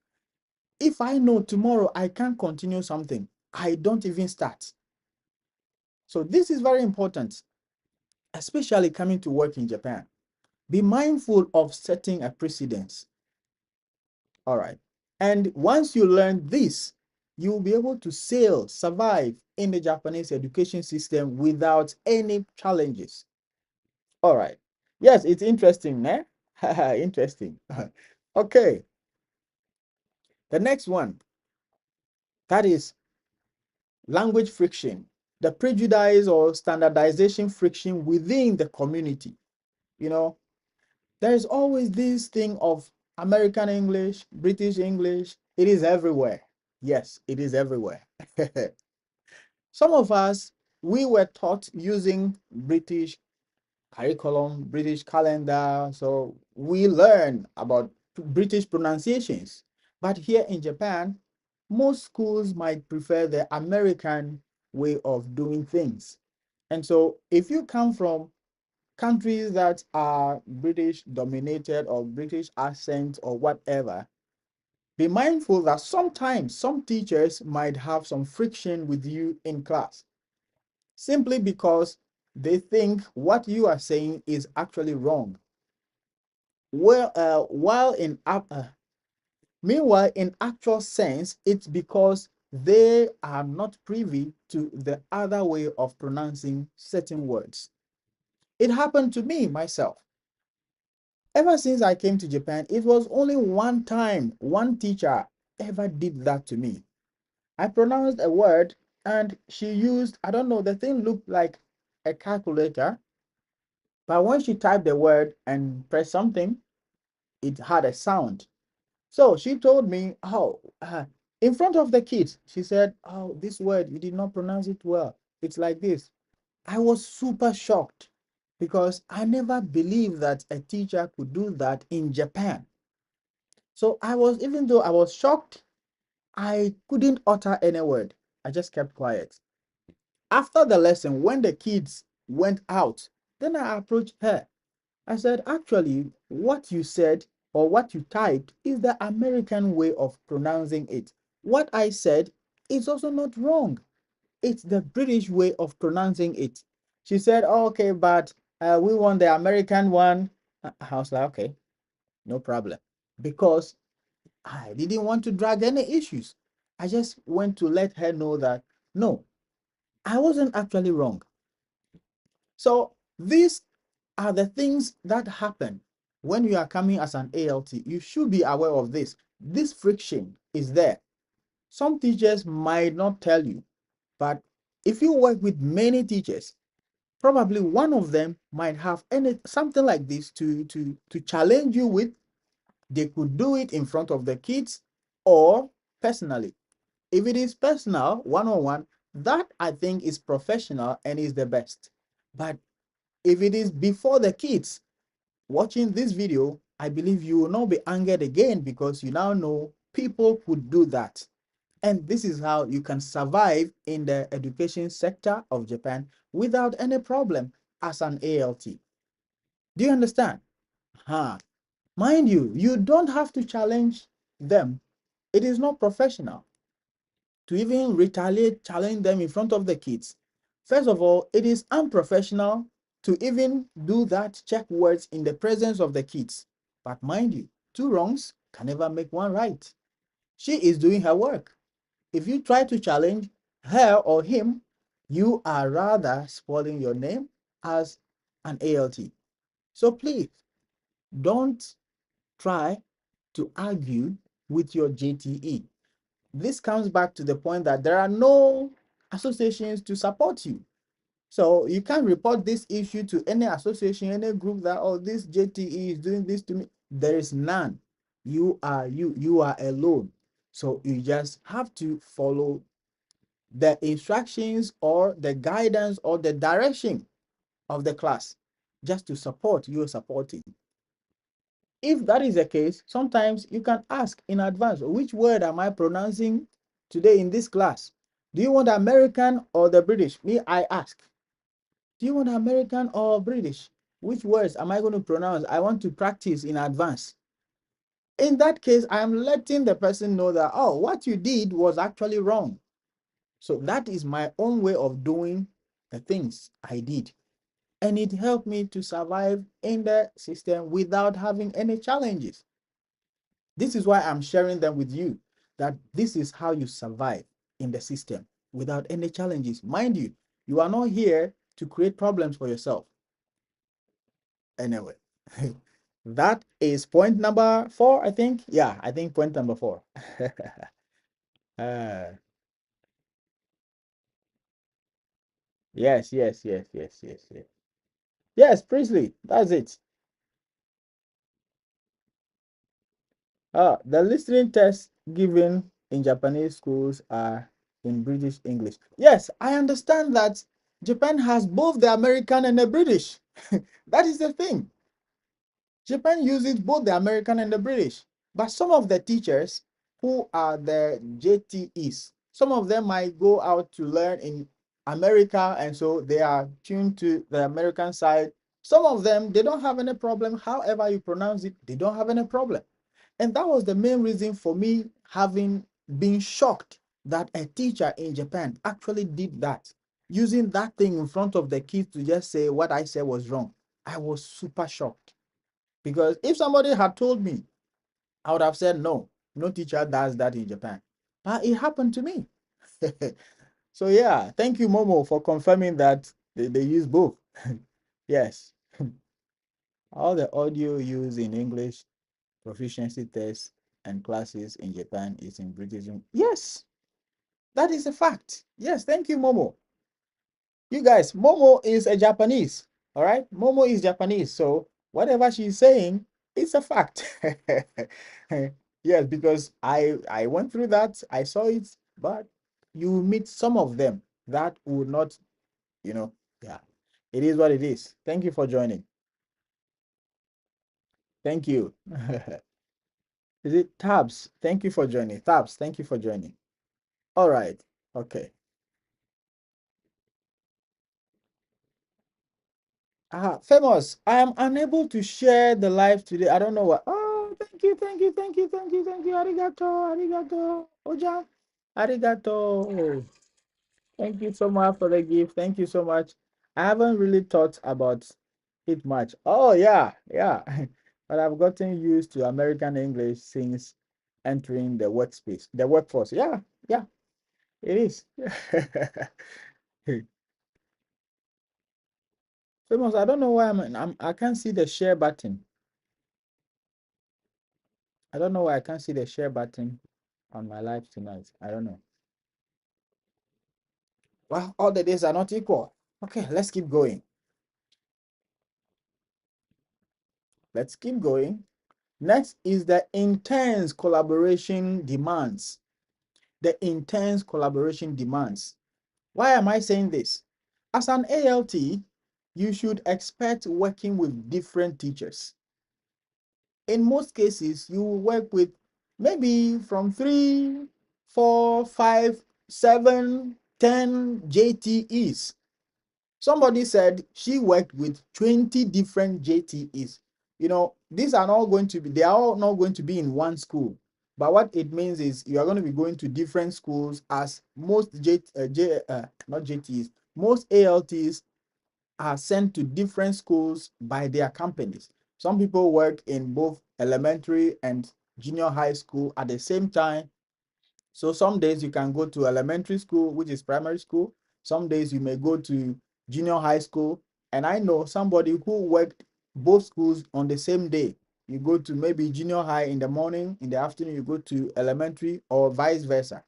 if I know tomorrow I can't continue something, I don't even start. So this is very important, especially coming to work in Japan. Be mindful of setting a precedence. All right. And once you learn this, you will be able to survive in the Japanese education system without any challenges. All right. Yes, it's interesting, eh? Interesting. Okay. The next one, that is language friction, the prejudice or standardization friction within the community. You know, there is always this thing of American English, British English. It is everywhere. Yes, it is everywhere. Some of us, we were taught using British curriculum, British calendar. So we learn about British pronunciations. But here in Japan, most schools might prefer the American way of doing things. And so if you come from countries that are British dominated or British accent or whatever, be mindful that sometimes some teachers might have some friction with you in class simply because they think what you are saying is actually wrong. Well, meanwhile, in actual sense, it's because they are not privy to the other way of pronouncing certain words. It happened to me myself. Ever since I came to Japan, it was only one time one teacher ever did that to me. I pronounced a word and she used, I don't know, the thing looked like a calculator, but when she typed the word and pressed something, it had a sound. So she told me, oh, in front of the kids, she said, oh, this word, you did not pronounce it well. It's like this. I was super shocked because I never believed that a teacher could do that in Japan. So even though I was shocked, I couldn't utter any word. I just kept quiet. After the lesson, when the kids went out, then I approached her. I said, actually, what you said or what you typed is the American way of pronouncing it. What I said is also not wrong. It's the British way of pronouncing it. She said, oh, okay, but we want the American one. I was like, okay, no problem. Because I didn't want to drag any issues. I just went to let her know that, no, I wasn't actually wrong. So these are the things that happen when you are coming as an ALT. You should be aware of this. This friction is there. Some teachers might not tell you, but if you work with many teachers, probably one of them might have something like this to challenge you with. They could do it in front of the kids or personally. If it is personal, one-on-one, that I think is professional and is the best. But if it is before the kids watching this video, I believe you will not be angered again because you now know people could do that. And this is how you can survive in the education sector of Japan without any problem as an ALT. Do you understand? Huh. Mind you, you don't have to challenge them. It is not professional to even retaliate, challenge them in front of the kids. First of all, it is unprofessional to even do that, check words in the presence of the kids. But mind you, two wrongs can never make one right. She is doing her work. If you try to challenge her or him, you are rather spoiling your name as an ALT. So please don't try to argue with your JTE. This comes back to the point that there are no associations to support you. So you can't report this issue to any association, any group that, oh, this JTE is doing this to me. There is none. You are alone. So you just have to follow the instructions or the guidance or the direction of the class just to support you supporting. If that is the case, sometimes you can ask in advance, which word am I pronouncing today in this class? Do you want American or the British? Me, I ask. Do you want American or British? Which words am I going to pronounce? I want to practice in advance. In that case, I am letting the person know that, oh, what you did was actually wrong. So that is my own way of doing the things I did. And it helped me to survive in the system without having any challenges. This is why I'm sharing them with you, that this is how you survive in the system without any challenges. Mind you, you are not here to create problems for yourself. Anyway, that is point number 4, I think. Yeah, I think point number 4. uh, yes. Yes, Priestley, that's it. The listening tests given in Japanese schools are in British English. Yes, I understand that Japan has both the American and the British. That is the thing. Japan uses both the American and the British. But some of the teachers who are the JTEs, some of them might go out to learn in America, and so they are tuned to the American side. Some of them, they don't have any problem. However you pronounce it, they don't have any problem. And that was the main reason for me having been shocked that a teacher in Japan actually did that, using that thing in front of the kids to just say what I said was wrong. I was super shocked because if somebody had told me, I would have said, no, no teacher does that in Japan. But it happened to me. So, yeah, thank you, Momo, for confirming that they use both. Yes, all the audio used in English proficiency tests and classes in Japan is in British. Yes, that is a fact. Yes, thank you, Momo. You guys, Momo is a Japanese. All right, Momo is Japanese, so whatever she's saying, it's a fact. Yes, because I went through that, I saw it, but you meet some of them that would not, you know, yeah, it is what it is. Thank you for joining. Thank you. Is it Tabs? Thank you for joining. Tabs, thank you for joining. All right. Okay. Famous. I am unable to share the live today. I don't know what. Oh, thank you. Arigato. Oja. Arigato. Thank you so much for the gift. Thank you so much. I haven't really thought about it much. Oh, yeah. But I've gotten used to American English since entering the workspace, the workforce. Yeah, it is. Famous, I don't know why I can't see the share button. I don't know why I can't see the share button on my live tonight. I don't know. Well, all the days are not equal. Okay, let's keep going. Let's keep going. Next is the intense collaboration demands. the intense collaboration demands. Why am I saying this? As an ALT, you should expect working with different teachers. In most cases, you will work with maybe from 3, 4, 5, 7, 10 JTEs. Somebody said she worked with 20 different JTEs. You know, these are not going to be, they are all not going to be in one school. But what it means is you are going to be going to different schools, as most not JTEs, most ALTs are sent to different schools by their companies. Some people work in both elementary and junior high school at the same time. So some days you can go to elementary school, which is primary school. Some days you may go to junior high school. And I know somebody who worked both schools on the same day. You go to maybe junior high in the morning, in the afternoon, you go to elementary, or vice versa.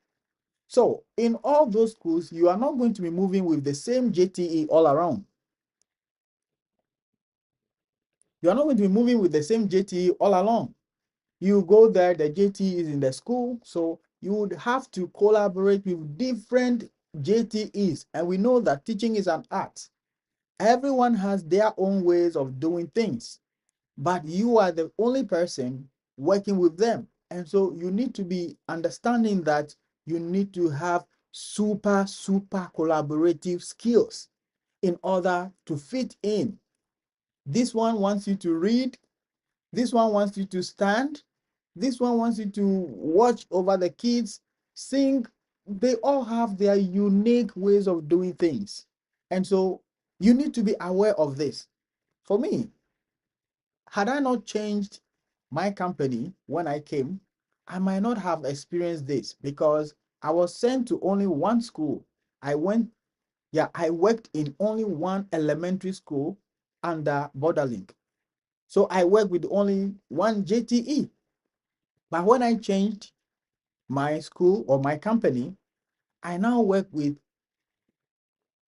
So in all those schools, you are not going to be moving with the same JTE all around. You are not going to be moving with the same JTE all along. You go there, the JTE is in the school, so you would have to collaborate with different JTEs. And we know that teaching is an art. Everyone has their own ways of doing things, but you are the only person working with them. And so you need to be understanding that you need to have super collaborative skills in order to fit in. This one wants you to read, this one wants you to stand, this one wants you to watch over the kids, sing. They all have their unique ways of doing things. And so you need to be aware of this. For me, had I not changed my company when I came, I might not have experienced this, because I was sent to only one school. I worked in only one elementary school under Borderlink. So I worked with only one JTE. But when I changed my school or my company, I now work with,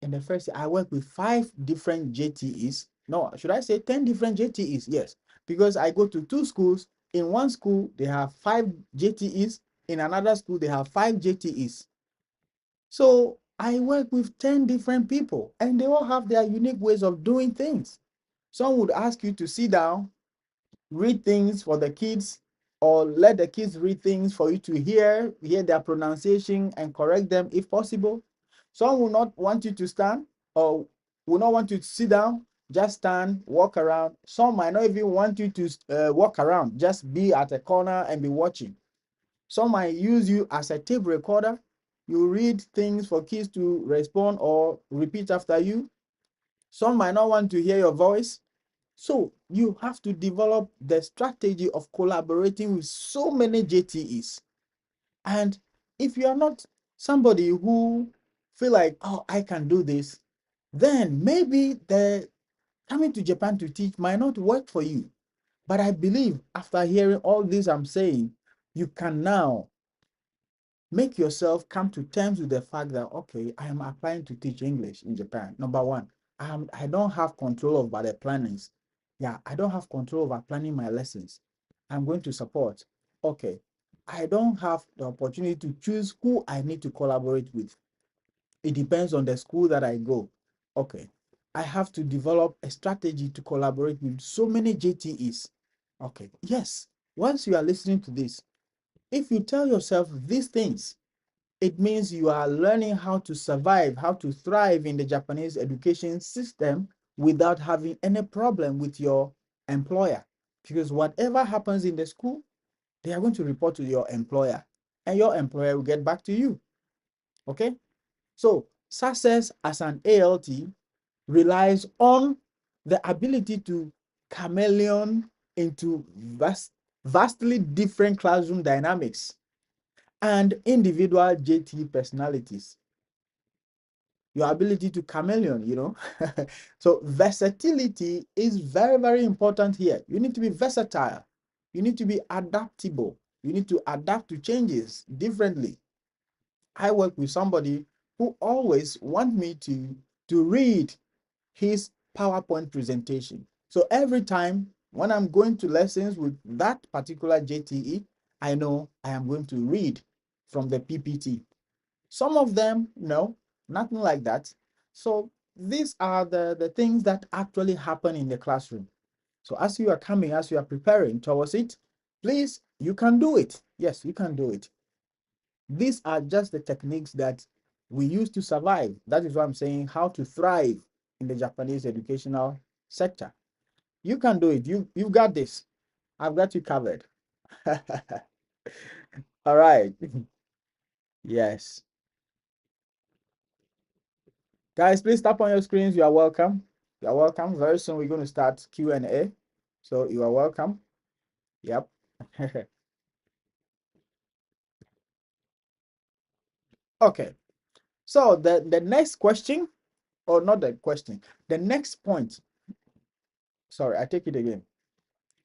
in the first year, I work with 5 different JTEs. No, should I say 10 different JTEs? Yes, because I go to 2 schools. In one school, they have 5 JTEs. In another school, they have 5 JTEs. So I work with 10 different people, and they all have their unique ways of doing things. Some would ask you to sit down, read things for the kids, or let the kids read things for you to hear their pronunciation and correct them if possible. Some will not want you to stand, or will not want you to sit down, just stand, walk around. Some might not even want you to walk around, just be at a corner and be watching. Some might use you as a tape recorder. You read things for kids to respond or repeat after you. Some might not want to hear your voice. So you have to develop the strategy of collaborating with so many JTEs. And if you are not somebody who feel like, oh, I can do this, then maybe the coming to Japan to teach might not work for you. But I believe after hearing all this I'm saying, you can now make yourself come to terms with the fact that, okay, I am applying to teach English in Japan. Number one, I don't have control over the plannings. Yeah, I don't have control over planning my lessons. I'm going to support. Okay, I don't have the opportunity to choose who I need to collaborate with. It depends on the school that I go. Okay, I have to develop a strategy to collaborate with so many JTEs. Okay, yes, once you are listening to this, if you tell yourself these things, it means you are learning how to survive, how to thrive in the Japanese education system without having any problem with your employer. Because whatever happens in the school, they are going to report to your employer, and your employer will get back to you. Okay? So, success as an ALT relies on the ability to chameleon into vastly different classroom dynamics and individual JT personalities. Your ability to chameleon, So versatility is very, very important here. You need to be versatile. You need to be adaptable. You need to adapt to changes differently. I work with somebody who always want me to read his PowerPoint presentation. So every time when I'm going to lessons with that particular JTE, I know I am going to read. from the PPT. Some of them, no, nothing like that. So these are the things that actually happen in the classroom. So as you are coming, as you are preparing towards it, please, you can do it. Yes, you can do it. These are just the techniques that we use to survive. That is what I'm saying, how to thrive in the Japanese educational sector. You can do it. You've got this. I've got you covered. All right. Yes. Guys, please tap on your screens. You are welcome. You are welcome. Very soon we're going to start Q&A. So you are welcome. Yep. Okay. So the next question, or not the question, the next point. Sorry, I take it again.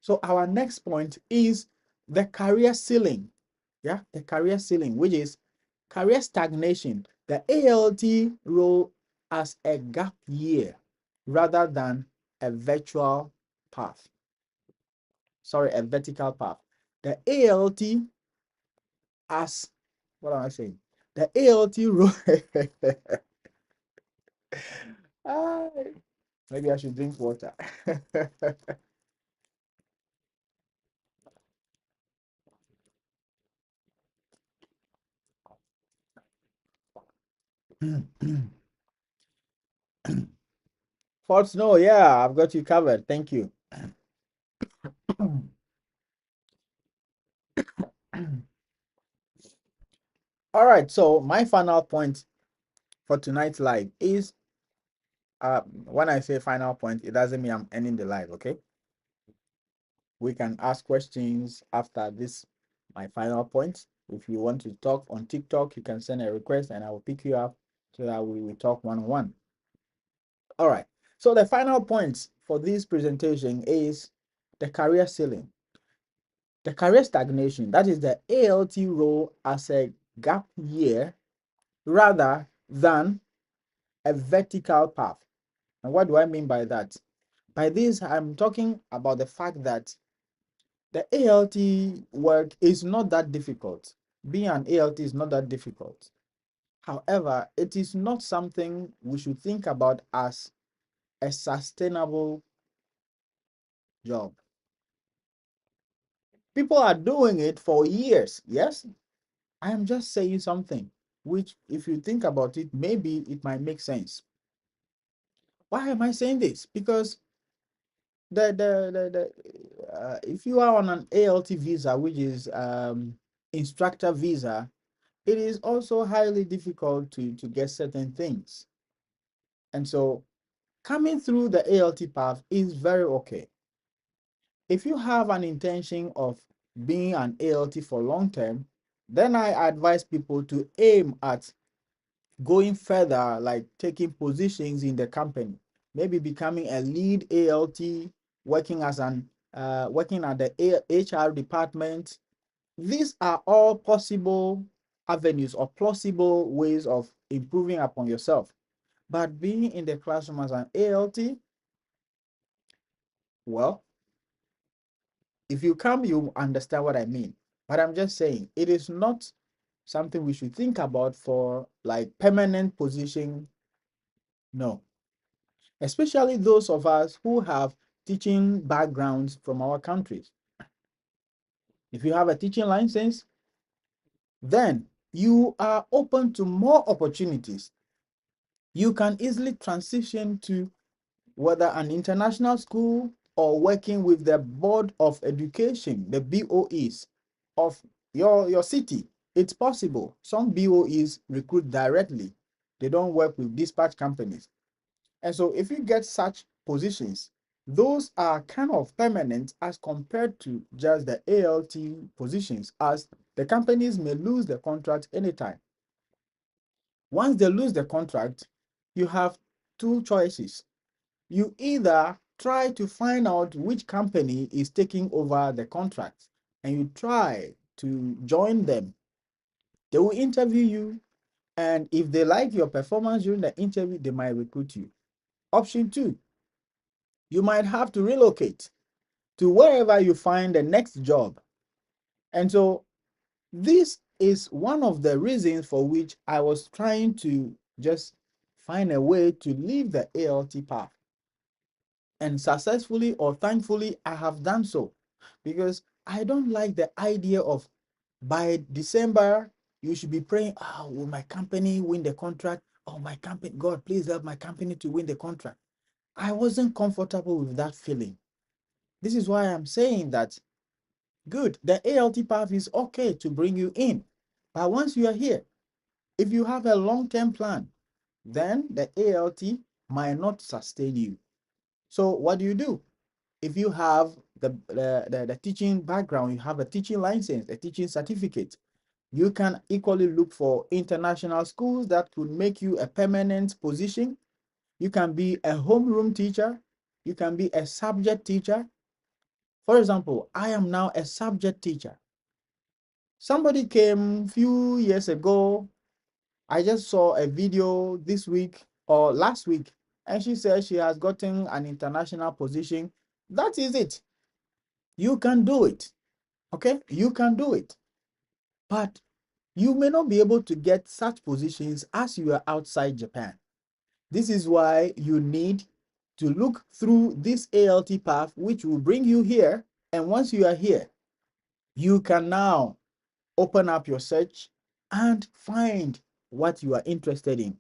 So our next point is the career ceiling. Yeah, the career ceiling, which is career stagnation. The ALT role as a gap year rather than a virtual path. Sorry, a vertical path. The ALT as, what am I saying? The ALT role. Ah, maybe I should drink water. False no, yeah, I've got you covered. Thank you. All right, so my final point for tonight's live is when I say final point, it doesn't mean I'm ending the live, okay? We can ask questions after this, my final point. If you want to talk on TikTok, you can send a request and I will pick you up so that we will talk one-on-one. All right. So the final point for this presentation is the career ceiling. The career stagnation, that is the ALT role as a gap year rather than a vertical path. And what do I mean by that? By this, I'm talking about the fact that the ALT work is not that difficult. Being an ALT is not that difficult. However, it is not something we should think about as a sustainable job. People are doing it for years. Yes, I am just saying something which, if you think about it, maybe it might make sense. Why am I saying this? Because if you are on an ALT visa, which is instructor visa, it is also highly difficult to get certain things. And so coming through the ALT path is very okay. If you have an intention of being an ALT for long term, then I advise people to aim at going further, like taking positions in the company, maybe becoming a lead ALT, working as an working at the HR department. These are all possible avenues or plausible ways of improving upon yourself. But being in the classroom as an ALT, well, if you come, you understand what I mean. But I'm just saying it is not something we should think about for like permanent position. No, especially those of us who have teaching backgrounds from our countries. If you have a teaching license, then you are open to more opportunities. You can easily transition to whether an international school or working with the Board of Education, the BOEs of your city. It's possible. Some BOEs recruit directly. They don't work with dispatch companies. And so if you get such positions, those are kind of permanent as compared to just the ALT positions, as the companies may lose the contract anytime. Once they lose the contract, you have two choices. You either try to find out which company is taking over the contract and you try to join them. They will interview you, and if they like your performance during the interview, they might recruit you. Option two, you might have to relocate to wherever you find the next job. And so this is one of the reasons for which I was trying to just find a way to leave the ALT path. And successfully or thankfully, I have done so, because I don't like the idea of by December, you should be praying, oh, will my company win the contract? Oh, my company, God, please help my company to win the contract. I wasn't comfortable with that feeling. This is why I'm saying that, good, the ALT path is okay to bring you in. But once you are here, if you have a long-term plan, then the ALT might not sustain you. So what do? If you have the teaching background, you have a teaching license, a teaching certificate, you can equally look for international schools that could make you a permanent position. You can be a homeroom teacher. You can be a subject teacher. For example, I am now a subject teacher. Somebody came a few years ago. I just saw a video this week or last week, and she said she has gotten an international position. That is it. You can do it. Okay? You can do it. But you may not be able to get such positions as you are outside Japan. This is why you need to look through this ALT path, which will bring you here. And once you are here, you can now open up your search and find what you are interested in.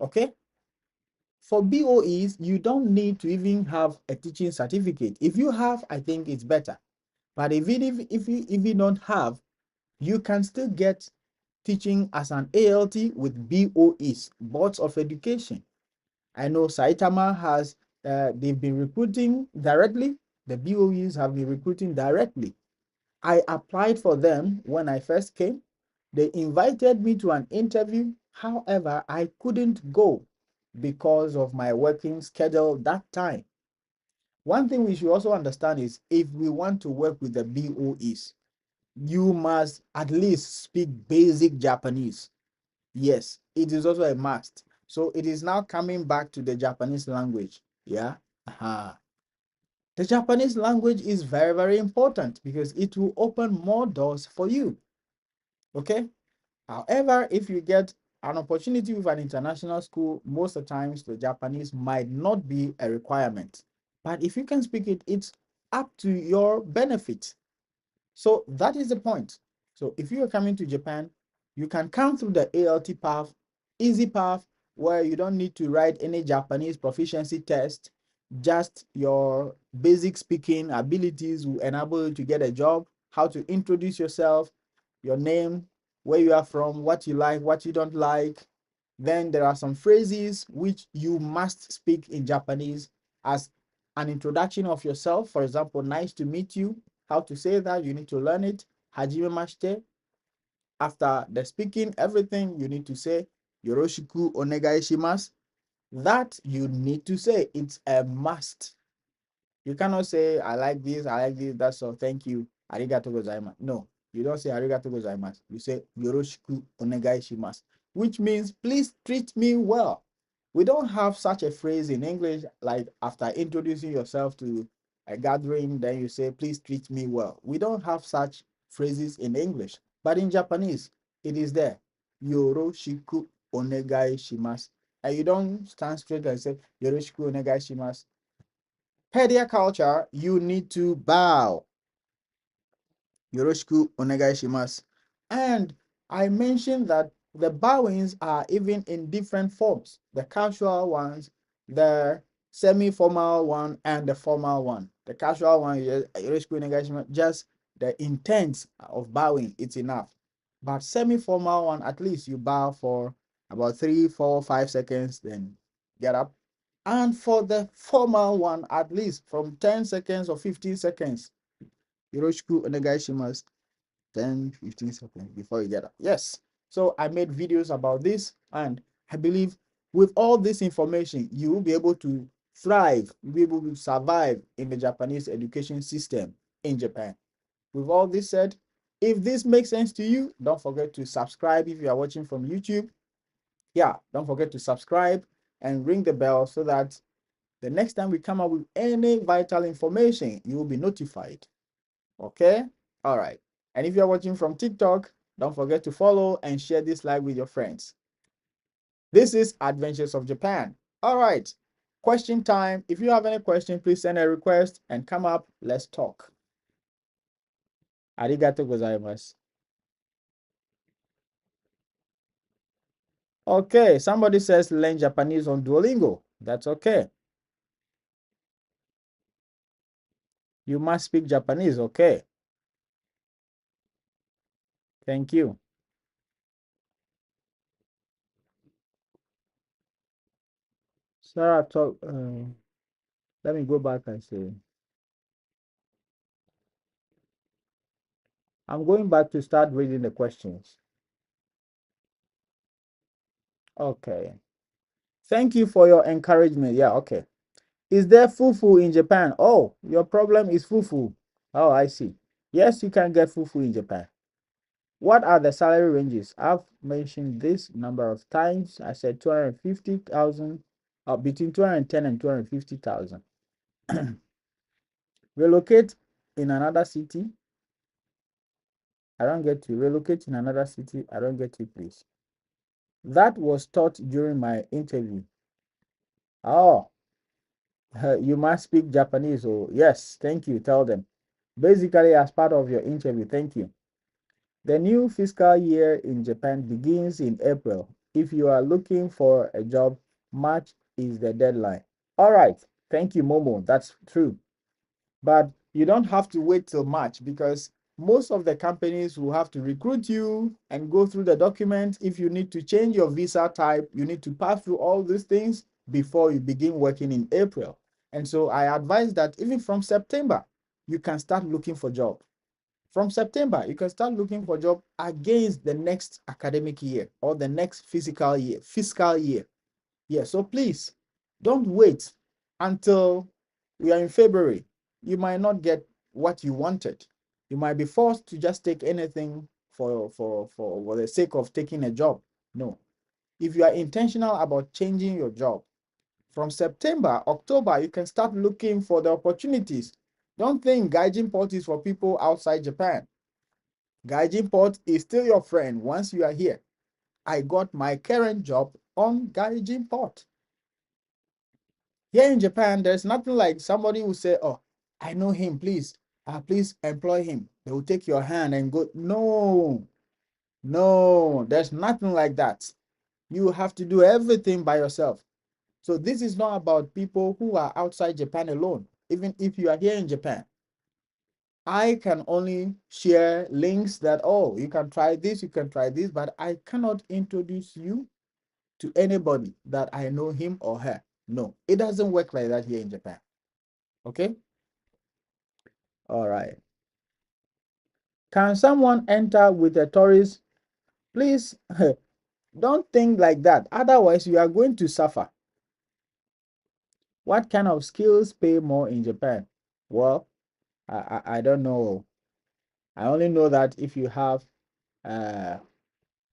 Okay? For BOEs, you don't need to even have a teaching certificate. If you have, I think it's better. But even if you don't have, you can still get teaching as an ALT with BOEs, Boards of Education. I know Saitama has, they've been recruiting directly. The BOEs have been recruiting directly. I applied for them when I first came. They invited me to an interview. However, I couldn't go because of my working schedule that time. One thing we should also understand is if we want to work with the BOEs, you must at least speak basic Japanese. Yes, it is also a must. So it is now coming back to the Japanese language. Yeah. The Japanese language is very, very important because it will open more doors for you. Okay. However, if you get an opportunity with an international school, most of the times the Japanese might not be a requirement. But if you can speak it, it's up to your benefit. So that is the point. So if you are coming to Japan, you can come through the ALT path, easy path, where you don't need to write any Japanese proficiency test. Just your basic speaking abilities will enable you to get a job, how to introduce yourself, your name, where you are from, what you like, what you don't like. Then there are some phrases which you must speak in Japanese as an introduction of yourself. For example, nice to meet you. How to say that, you need to learn it. Hajime mashite. After the speaking, everything you need to say, yoroshiku onegai shimasu. That you need to say. It's a must. You cannot say, I like this, that's all, thank you, arigato gozaimasu. No, you don't say arigato gozaimasu. You say, yoroshiku onegai shimasu, which means, please treat me well. We don't have such a phrase in English, like after introducing yourself to a gathering, then you say, please treat me well. We don't have such phrases in English, but in Japanese, it is there. Yoroshiku onegai shimasu. And you don't stand straight and say, yoroshiku onegai shimasu. Per their culture, you need to bow. Yoroshiku onegai shimasu. And I mentioned that the bowings are even in different forms. The casual ones, the semi-formal one, and the formal one. The casual one, yoroshiku onegai shimasu, just the intent of bowing, it's enough. But semi-formal one, at least you bow for about 3, 4, 5 seconds, then get up. And for the formal one, at least from 10 seconds or 15 seconds, Yoroshiku onegai shimasu, 10, 15 seconds before you get up. Yes. So I made videos about this, and I believe with all this information, you will be able to thrive, you'll be able to survive in the Japanese education system in Japan. With all this said, if this makes sense to you, don't forget to subscribe if you are watching from YouTube. Yeah, don't forget to subscribe and ring the bell so that the next time we come up with any vital information, you will be notified. Okay? All right. And if you're watching from TikTok, Don't forget to follow and share this live with your friends. This is Adventures of Japan. All right. Question time. If you have any question, please send a request and come up. Let's talk. Arigato gozaimasu. Okay, somebody says learn Japanese on Duolingo. That's okay. You must speak Japanese. Okay. Thank you. Sarah, talk. Let me go back and say. I'm going back to start reading the questions. Okay. Thank you for your encouragement. Yeah, okay. Is there fufu in Japan? Oh, your problem is fufu. Oh, I see. Yes, you can get fufu in Japan. What are the salary ranges? I've mentioned this number of times. I said 250,000, between 210 and 250,000. Relocate in another city. I don't get you. Relocate in another city. I don't get you, please. That was taught during my interview. Oh, you must speak Japanese. Oh, yes. Thank you. Tell them. Basically, as part of your interview. Thank you. The new fiscal year in Japan begins in April. If you are looking for a job, March is the deadline. All right. Thank you, Momo. That's true. But you don't have to wait till March because most of the companies will have to recruit you and go through the documents. If you need to change your visa type, you need to pass through all these things before you begin working in April. And so I advise that even from September, you can start looking for jobs. From September, you can start looking for job against the next academic year or the next fiscal year. Yeah, so please don't wait until we are in February. You might not get what you wanted. You might be forced to just take anything for the sake of taking a job. No. If you are intentional about changing your job, from September, October, you can start looking for the opportunities. Don't think Gaijin Port is for people outside Japan. Gaijin Port is still your friend once you are here. I got my current job on Gaijin Port. Here in Japan, there's nothing like somebody will say, "Oh, I know him, please employ him." They will take your hand and go. No, no, there's nothing like that. You have to do everything by yourself. So this is not about people who are outside Japan alone. Even if you are here in Japan, I can only share links that, oh, you can try this, you can try this, but I cannot introduce you to anybody that I know him or her. No, it doesn't work like that here in Japan. Okay? All right. Can someone enter with a tourist? Please don't think like that. Otherwise, you are going to suffer. What kind of skills pay more in Japan? Well, I don't know. I only know that uh,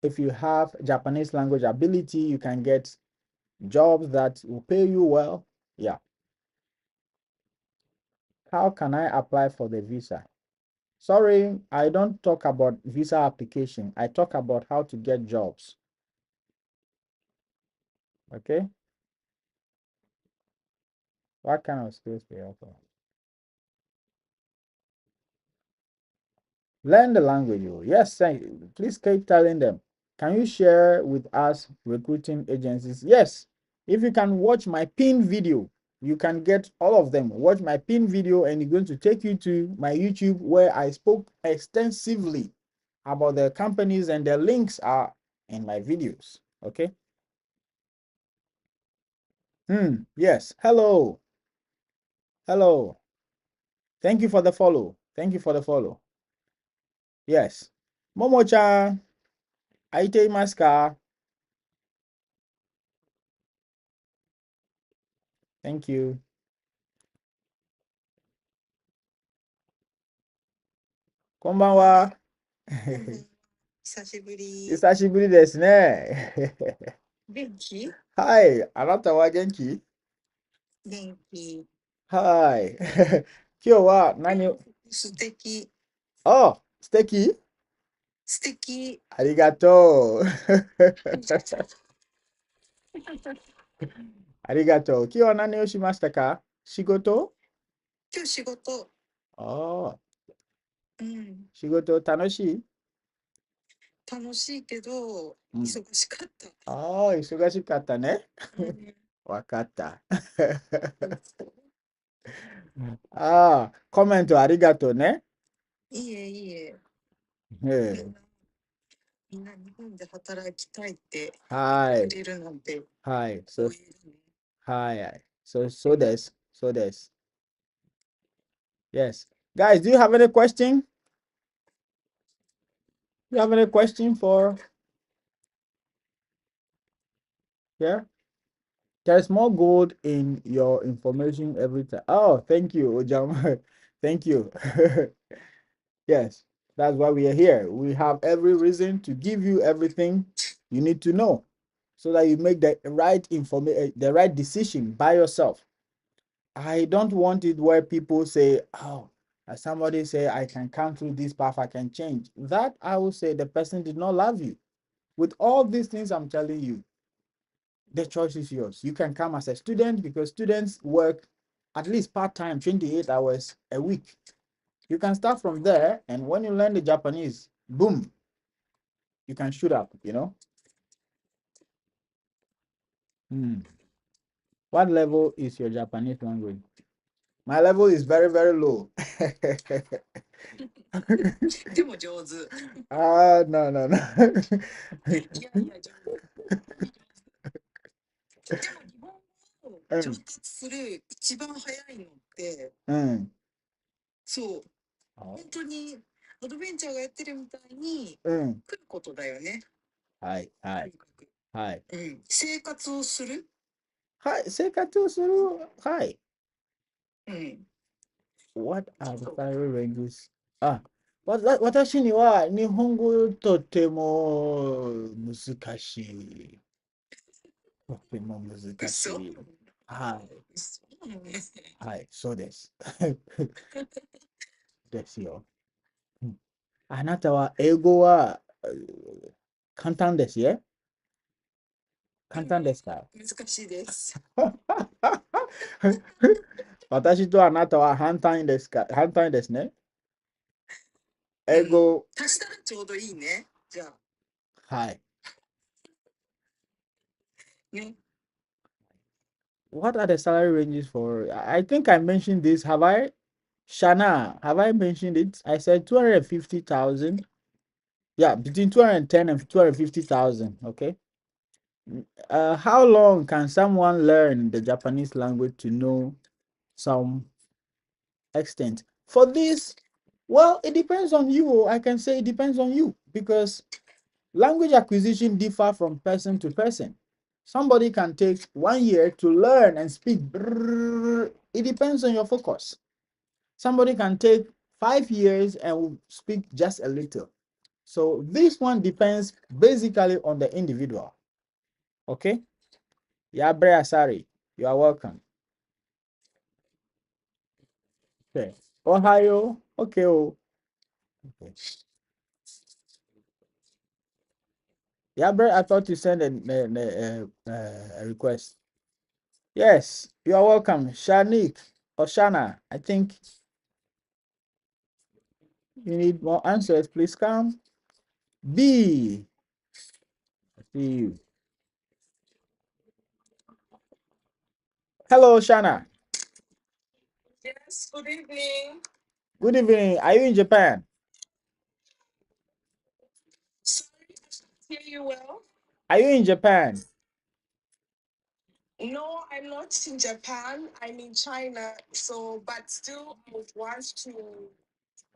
if you have Japanese language ability, you can get jobs that will pay you well. Yeah. How can I apply for the visa? Sorry, I don't talk about visa application. I talk about how to get jobs. Okay. What kind of skills they offer? Learn the language. Oh. Yes, please keep telling them. Can you share with us recruiting agencies? Yes. If you can watch my pin video, you can get all of them. Watch my pin video, and it's going to take you to my YouTube where I spoke extensively about the companies, and the links are in my videos. Okay. Yes. Hello. Hello. Thank you for the follow. Thank you for the follow. Yes. Momo-chan, aite imasu ka? Thank you. こんばんは。久しぶり。久しぶりですね。元気？はい。あなたは元気？元気。はい。今日は何を？素敵。あ、素敵？素敵。ありがとう。ありがとう。今日は何をしましたか？仕事？今日仕事。ああ、うん。仕事楽しい？楽しいけど、うん。忙しかった。ああ、忙しかったね。うん。わかった。ああ、コメントありがとうね。いいえ、いいえ。ええ、みんな、みんな日本で働きたいってはい。くれるなんてはい。光栄だね。はい。そうです。そうです。Yes. Guys, do you have any question? You have any question for? Yeah. There's more gold in your information every time. Oh, thank you, Ojam. Thank you. Yes, that's why we are here. We have every reason to give you everything you need to know so that you make the right information, the right decision by yourself. I don't want it where people say, oh, somebody say I can come through this path, I can change. That I will say the person did not love you. With all these things I'm telling you, the choice is yours. You can come as a student because students work at least part-time, 28 hours a week. You can start from there, and when you learn the Japanese, boom, you can shoot up, you know. Hmm. What level is your Japanese language? My level is very, very low. でも上手。Ah, no, no, no. いやいや、上手。でも日本語を上達する一番早いのって、そう、本当にアドベンチャーがやってるみたいに来ることだよね。はい、はい、はい。うん、生活をする。はい、生活をする。はい。うん。What are the salary ranges? あ、私には日本語とても難しい。とても難し嘘。い。はい。嘘。はい、そうです。ですよ。うん、あなたは英語は簡単ですよ。簡単ですか？難しいです。私とあなたは反対ですか？反対ですね。英語、足したらちょうどいいね。じゃあ。はい。ね。What are the salary ranges for? I think I mentioned this. Have I? Shana, have I mentioned it? I said 250,000. Yeah, between 210 and 250,000. Okay. How long can someone learn the Japanese language to know some extent? For this, well, it depends on you. I can say it depends on you because language acquisition differ from person to person. Somebody can take 1 year to learn and speak. It depends on your focus. Somebody can take 5 years and will speak just a little. So this one depends basically on the individual. Okay? Yabre Asari, you are welcome. Okay. Ohio. Okay. Oh. Okay. Yabre, I thought you sent a request. Yes, you are welcome. Shanik or Shana, I think you need more answers. Please come. B. I see you. Hello, Shana. Yes, good evening. Good evening. Are you in Japan? Sorry, I can't hear you well. Are you in Japan? No, I'm not in Japan. I'm in China. So, but still, I would want to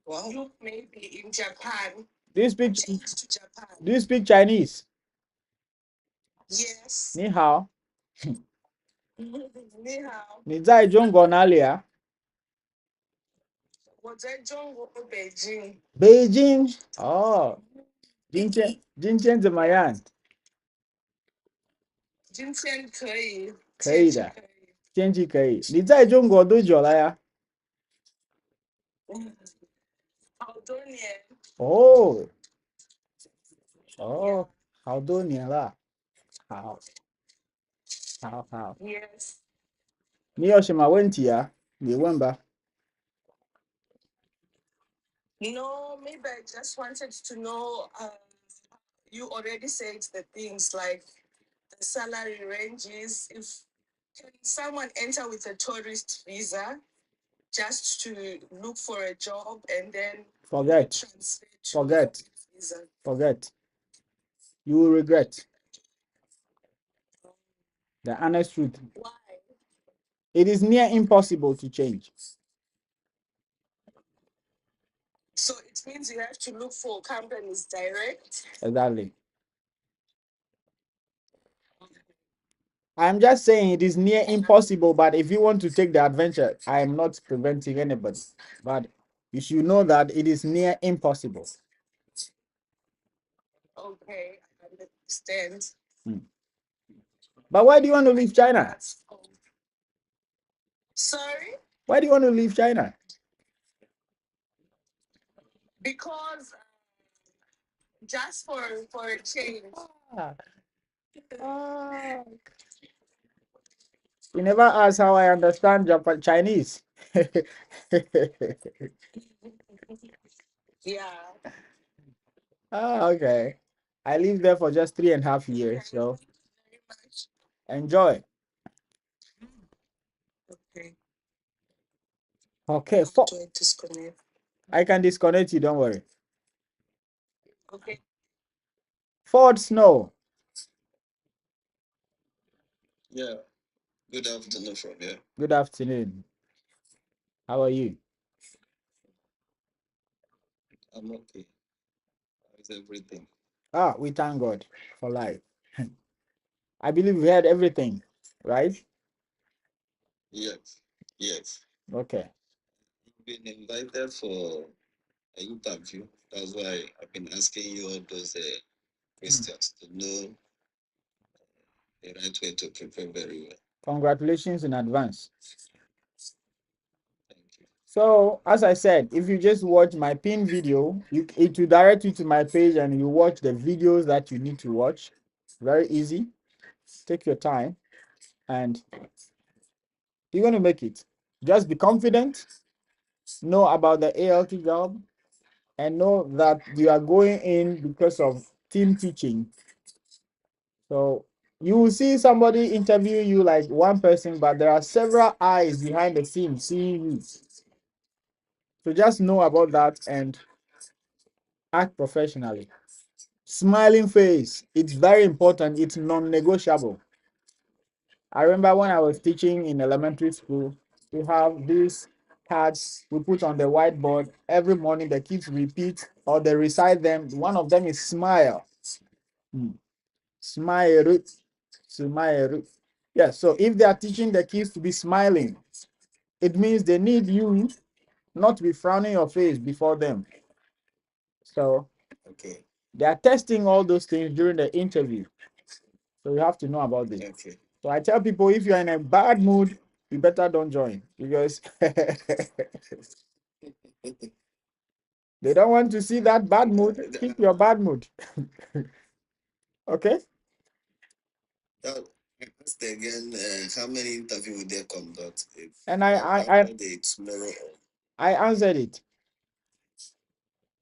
look maybe in Japan. Do you speak Change to Japan. do you speak Chinese? Yes. 你好，你好，你在中国哪里啊？我在中国北京。北京。哦，今天怎么样？今天可以，可以的，天气可以。天气可以。你在中国多久了呀？好多年。哦， Oh, how do you know? How? How? Yes. Niyoshima went here. You remember? No, maybe I just wanted to know. You already said the things like the salary ranges. If can someone enter with a tourist visa just to look for a job and then Forget. transfer to Forget. visa? Forget. You will regret. The honest truth. Why? It is near impossible to change. So it means you have to look for companies direct. Exactly. I'm just saying it is near impossible, but if you want to take the adventure, I am not preventing anybody. But you should know that it is near impossible. Okay, I understand. Hmm. But why do you want to leave China? Sorry? Why do you want to leave China? Because just for a change. Ah, ah. You never ask how I understand Japan Chinese. Yeah. Okay. I lived there for just 3.5 years, so Very much. enjoy. Okay. Okay, Do I disconnect? I can disconnect you, don't worry. Okay. Ford Snow. Yeah. Good afternoon from here. Good afternoon. How are you? I'm okay. How's everything? Ah, we thank God for life. I believe we had everything, right? Yes. Yes. Okay. You've been invited for an interview. That's why I've been asking you all those questions to know the right way to prepare very well. Congratulations in advance. Thank you. So, as I said, if you just watch my pin video, it will direct you to my page and you watch the videos that you need to watch. Very easy. Take your time and you're going to make it. Just be confident, know about the ALT job, and know that you are going in because of team teaching. So you will see somebody interview you like one person, but there are several eyes behind the scenes seeing you. So just know about that and act professionally. Smiling face, it's very important, it's non-negotiable. I remember when I was teaching in elementary school, we have these cards we put on the whiteboard. Every morning the kids repeat or they recite them. One of them is smile. Hmm. Smile. Smile. Yeah, so if they are teaching the kids to be smiling, it means they need you not to be frowning your face before them. So okay, they are testing all those things during the interview. So you have to know about this. Okay. So I tell people if you're in a bad mood, you better don't join because they don't want to see that bad mood. Keep your bad mood. Okay. Now, I asked again, how many interviews would they conduct? And I answered it,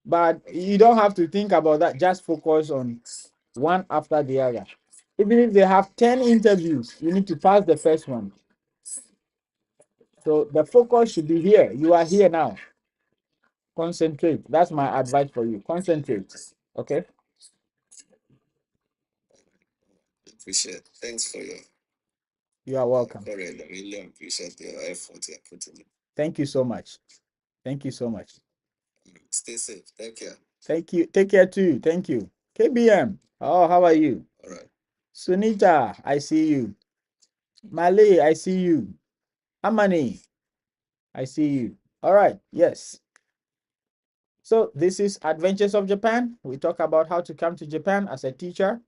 but you don't have to think about that. Just focus on one after the other. Even if they have 10 interviews, you need to pass the first one. So the focus should be here. You are here now. Concentrate. That's my advice for you. Concentrate. Okay. Appreciate it. Thanks for your. You are welcome. I really appreciate your effort you're putting in. Thank you so much. Thank you so much. Stay safe. Take care. Thank you. Take care too. Thank you. KBM. Oh, how are you? All right. Sunita, I see you. Malay, I see you. Amani, I see you. All right. Yes. So this is Adventures of Japan. We talk about how to come to Japan as a teacher.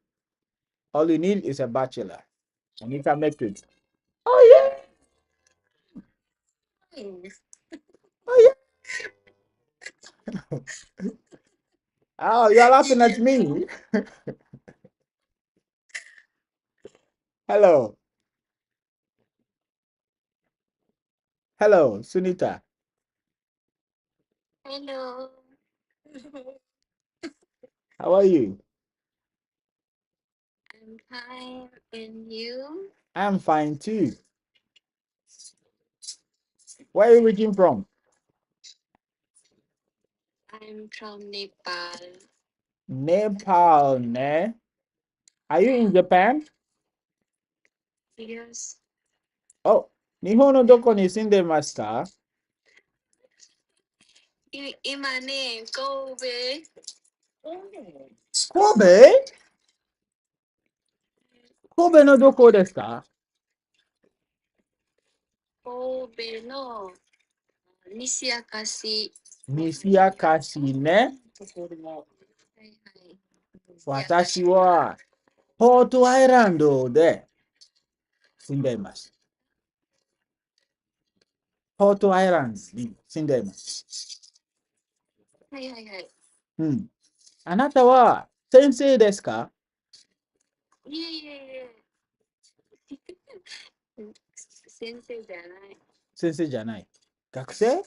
All you need is a bachelor, and you can make it. Oh yeah. Oh yeah. Oh, you're laughing at me. Hello. Hello, Sunita. Hello. How are you? I'm fine. And you? I'm fine too. Where are you reaching from? I'm from Nepal. Nepal, ne? Are you in Japan? Yes. Oh, 日本のどこに住んでますか？今ね、神戸。神戸？神戸のどこですか？神戸の西明石。西明石ね。はいはい。私はポートアイランドで住んでいます。ポートアイランドに住んでいます。はいはいはい。うん。あなたは先生ですか？いえいえいえ。先生じゃない。先生じゃない。学生？うん。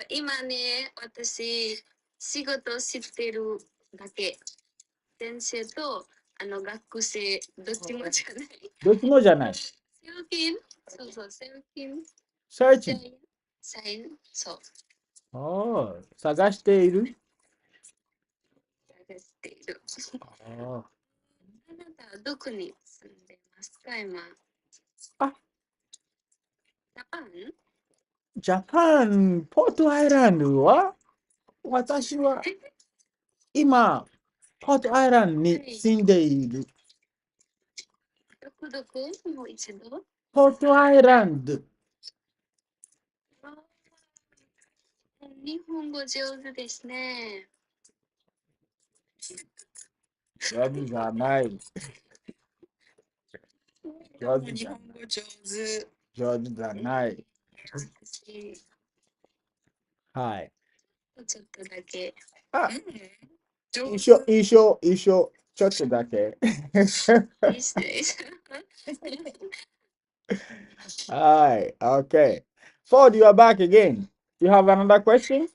今ね、私、仕事してるだけ。先生と学生、どっちもじゃない。どっちもじゃない。セルフィンそうそう、セルフィン。searching。サインそう。おー、探している。探している。おー、あなたはどこに住んでますか、今？あ、ジャパンジャパン、ポートアイランドは私は今、ポートアイランドに住んでいる。どこどこもう一度ポートアイランド。日本語上手ですね。上手じゃない。上手じゃない。日本語上手。上手じゃない。私、はい。ちょっとだけ。あ、一緒、ちょっとだけ。はい、okay. Ford, you are back again. You have another question?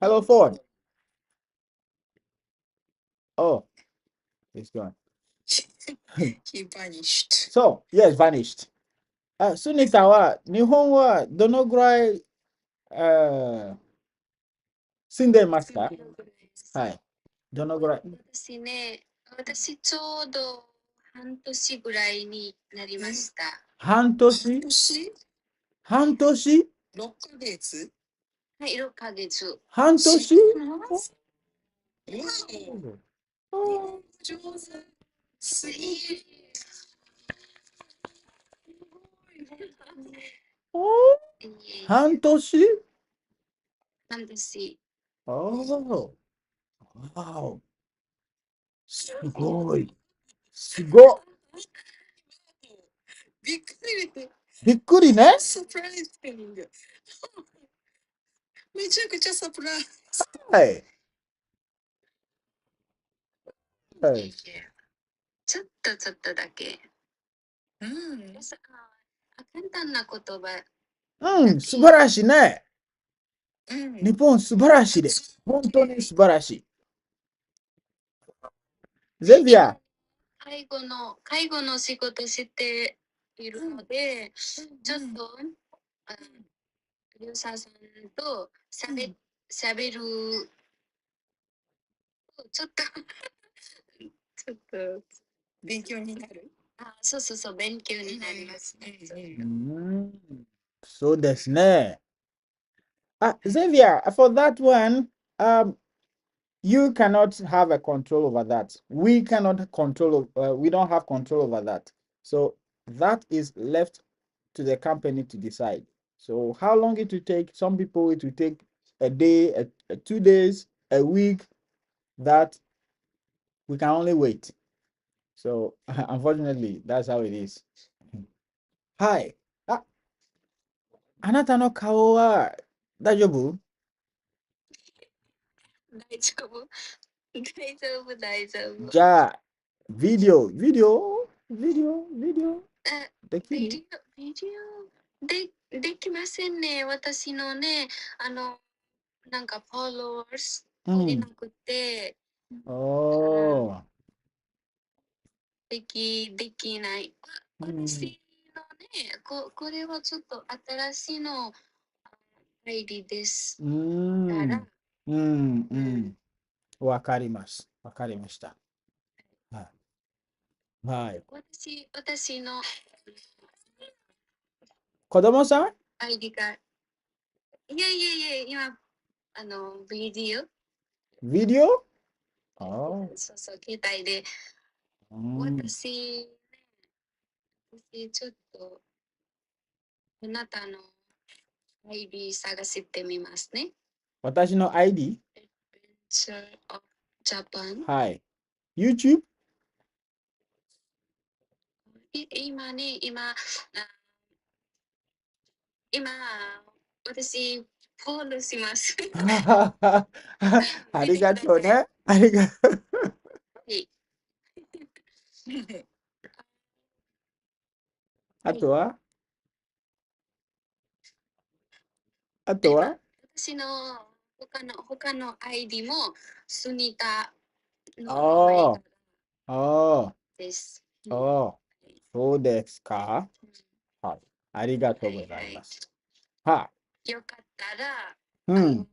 Hello, Ford. Oh, it's gone. He vanished. So, yes, vanished. あ、スニタは、日本はどのぐらい、住んでいますか？はい。どのぐらい？私ね、私ちょうど半年ぐらいになりました。半年？半年？ 6ヶ月はい、6ヶ月。半年？上手。すごい。半年？半年。おー、わお、すごい。すごっ。びっくり。びっくりね。サプライズング。めちゃくちゃサプライズ。はい。はい。ちょっとだけ。うん。簡単な言葉。うん、素晴らしいね。うん。日本素晴らしいです。本当に素晴らしい。ゼビア。介護の仕事しているので、ちょっと、リュウサさんとしゃべる、ちょっと、ちょっと、勉強になるそうそうそう、勉強になります。うん、そうですね。Xavier, for that one, you cannot have a control over that. We cannot control, we don't have control over that. So that is left to the company to decide. So how long it will take? Some people it will take a day, 2 days, a week. That we can only wait. So unfortunately, that's how it is. はい。あ、あなたの顔は大丈夫？大丈夫。大丈夫、大丈夫。じゃあ、ビデオできる？ビデオできませんね。私のね、なんかフォロワーズ足りなくて、おー。できない。私のね、これはちょっと新しいの ID です。から、わかります。わかりました。はい。はい。私の子供さん？ ID が、いやいやいや、今、ビデオビデオ？ああ。そうそう、携帯で、私、ちょっと、あなたの ID 探してみますね。私の ID？ Adventure of Japan。はい。YouTube？ 今ね、今、私、フォローします。ありがとうね。ありがとう。はい。あとはあとは私の他の ID もスニタの名前ああ、です。そうですか。はい。ありがとうございます。はい。よかったら、なんうん。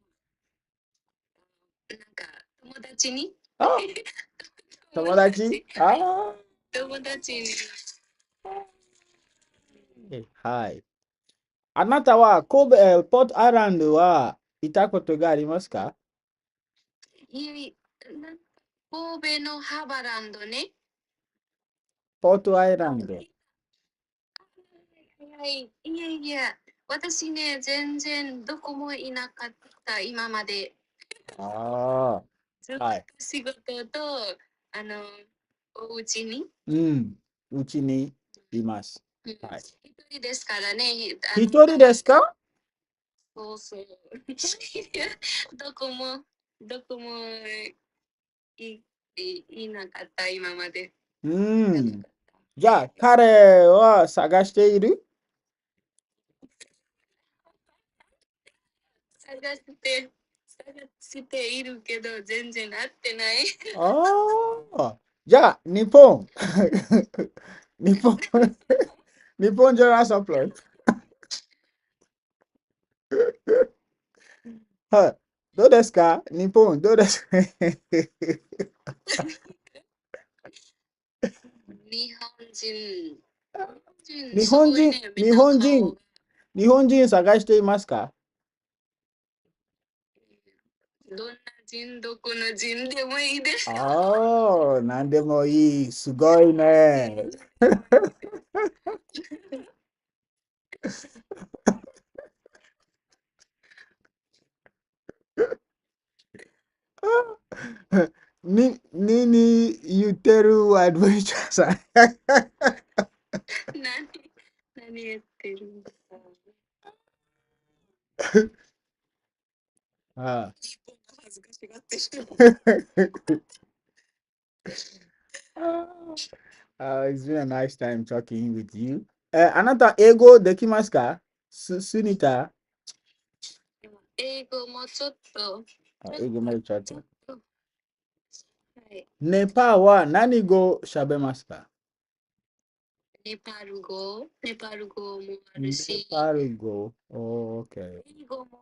か友達にあ、友達？あ友達に。はい。あなたは神戸、ポートアイランドはいたことがありますか？い神戸のハーバーランドね。ポートアイランド。はい。いやいや、私ね、全然どこもいなかった、今まで。あずっとあ、はい。仕事と、あの、お家に。うん。うちにいます。うん、はい。一人ですからね、一人ですか？そうそう。どこも、どこもいいなかった、今まで。うん。じゃあ、彼は探している？探しているけど、全然会ってない。ああ。じゃあ、日本。日本、日本じゃないサプライ。はい。どうですか日本、どうですか？日本人、日す本人、ごいね、みん日な本人、顔が。日本人探していますか？どんな人、どこの人でもいいですよ。ああ、なんでもいい。すごいね。に言ってるアドベンチャーさん。何、何言ってるんだ。あ日本が恥ずかしがってる。It's been a nice time talking with you. あなた、英語できますか？スニタ？英語もちょっと、英語もちょっと。ちょっと、はい。ネパールは何語喋りますか？ネパール語もあるネし、パール語。Oh, okay. 英語も、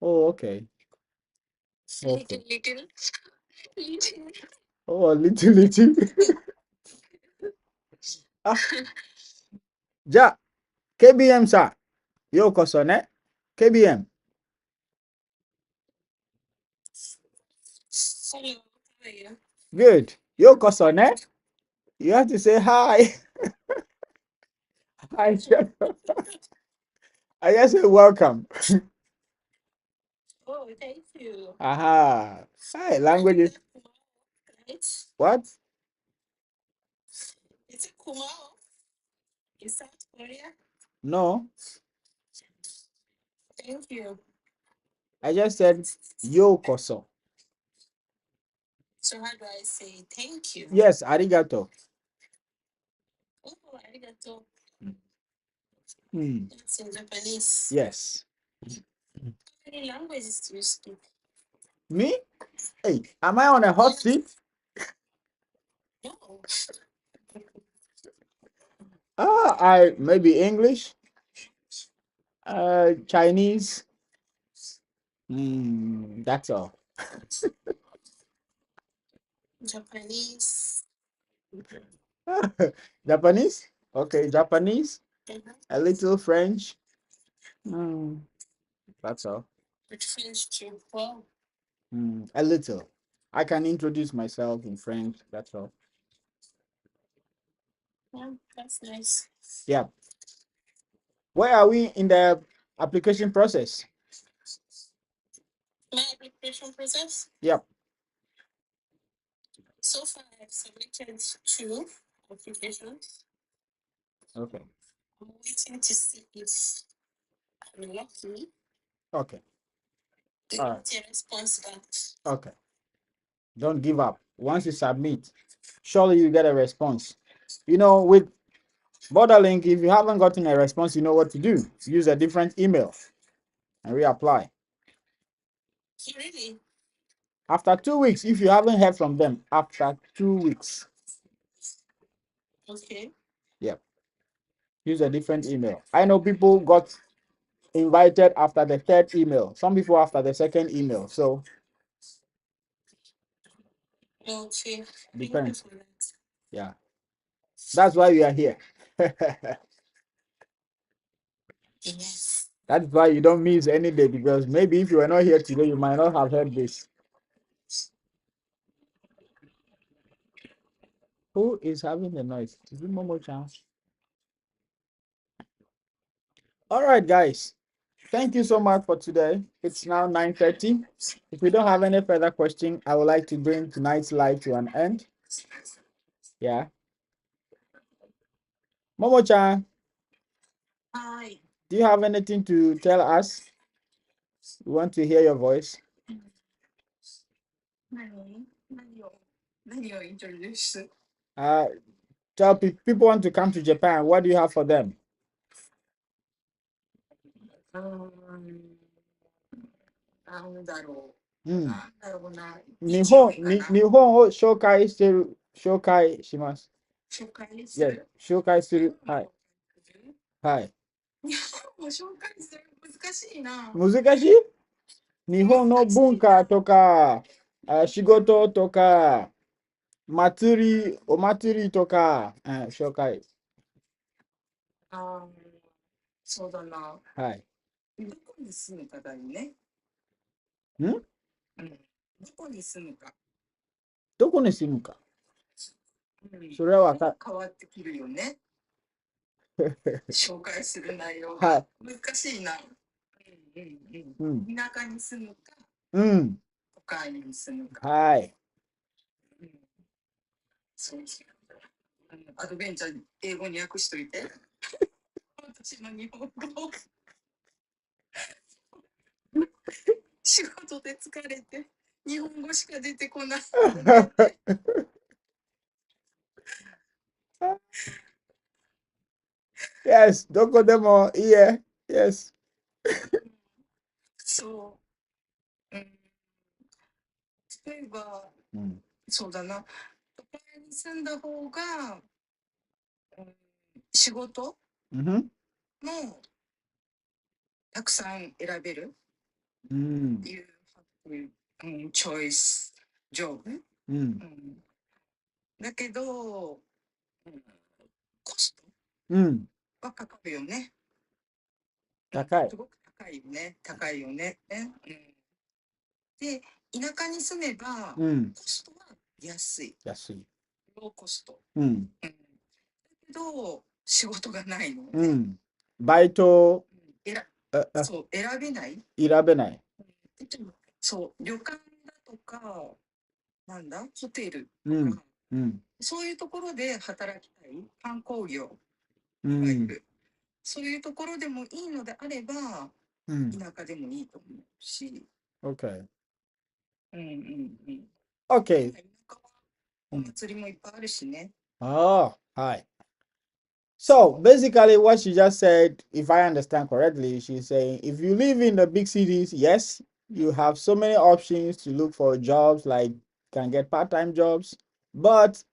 Oh, okay. リト Okay. ル、リトル、リトル。Oh, little, little. あ、じゃあ、KBM さん、ようこそね。KBM。Good. ようこそね。You have to say hi. Hi. I just say welcome. Oh, thank you. Aha. Hi, languages. It's, What? it's Kumao in South Korea. No. Thank you. I just said yokoso. So how do I say thank you? Yes, arigato. Oh, arigato. Hmm. That's in Japanese. Yes. How many languages do you speak? Me? Hey, am I on a hot seat? No. I maybe English, Chinese. That's all. Japanese. Japanese? Okay, Japanese. Mhm. A little French. Mm, that's all. With French too. Wow. A little. I can introduce myself in French. That's all. Yeah, that's nice. Yeah. Where are we in the application process? My application process? Yep. So far, I've submitted 2 applications. Okay. I'm waiting to see if I'm lucky. Okay. I All right. get a response back. Okay. Don't give up. Once you submit, surely you get a response. You know, with Borderlink, if you haven't gotten a response, you know what to do. Use a different email and reapply. Really? After 2 weeks, if you haven't heard from them, after 2 weeks, Okay. yeah, use a different email. I know people got invited after the third email, some people after the second email. So Okay. Thank you depends. for that. Yeah, that's why we are here. Yes. That's why you don't miss any day, because maybe if you were not here today, you might not have heard this. Who is having the noise? Is it Momo Chan? All right, guys. Thank you so much for today. It's now 9:30. If we don't have any further question, I would like to bring tonight's live to an end. Yeah. Momo-chan, Hi. do you have anything to tell us? We want to hear your voice. 何をイントロデュース Uh, tell people want to come to Japan. What do you have for them? うーん、なんだろう。うん。なんだろうな。日日曜本、日かな。日本を紹介してる、紹介します。紹介す Yes、る紹介する。日本をはい。紹介するはい。日本を紹介する難しいな。難しい？日本の文化とか、仕事とか、お祭りとか、紹介。あーそうだな。はい。どこに住むかだよね。んうん。どこに住むか。どこに住むか。うん、それはわか変わってくるよね。る。紹介する内容はがい。難しいな。田舎に住むか、うん。都会に住むか。はい。うん、そうそう。アドベンチャー英語に訳しといて。私の日本語を仕事で疲れて日本語しか出てこない。Yes、どこでもいいえ。Yes。そう。例えば、うん。そうだな。都会に住んだ方が、仕事もたくさん選べる。You have choice job、だけど、コストはかかるよね。高い。すごく高いよね。高いよね。で、田舎に住めば、コストは安い。安い。ローコスト。だけど、仕事がないのね。バイト、そう、選べない。選べない。そう、旅館だとか、なんだ、ホテルとか、そういうところで働きたい観光業がいる。そういうところでもいいのであれば、Hmm. 田舎でもいいと思うし、Okay. うんうんうん。Okay. 田舎はお祭りもいっぱいあるしね。Oh, hi. So basically, what she just said, if I understand correctly, she's saying if you live in the big cities, yes, you have so many options to look for jobs, like can get part-time jobs, but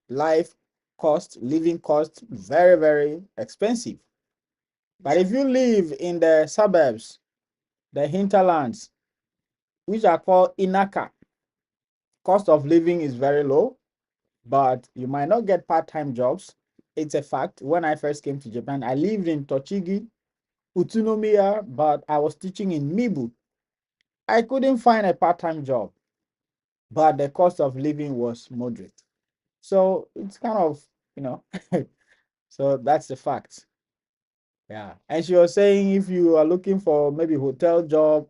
life cost, living cost, very, very expensive. But Yeah. if you live in the suburbs, the hinterlands, which are called inaka, cost of living is very low, but you might not get part-time jobs. It's a fact. When I first came to Japan, I lived in Tochigi, Utsunomiya, but I was teaching in Mibu. I couldn't find a part-time job, but the cost of living was moderate. So it's kind of, you know, so that's the fact. Yeah. And she was saying if you are looking for maybe hotel job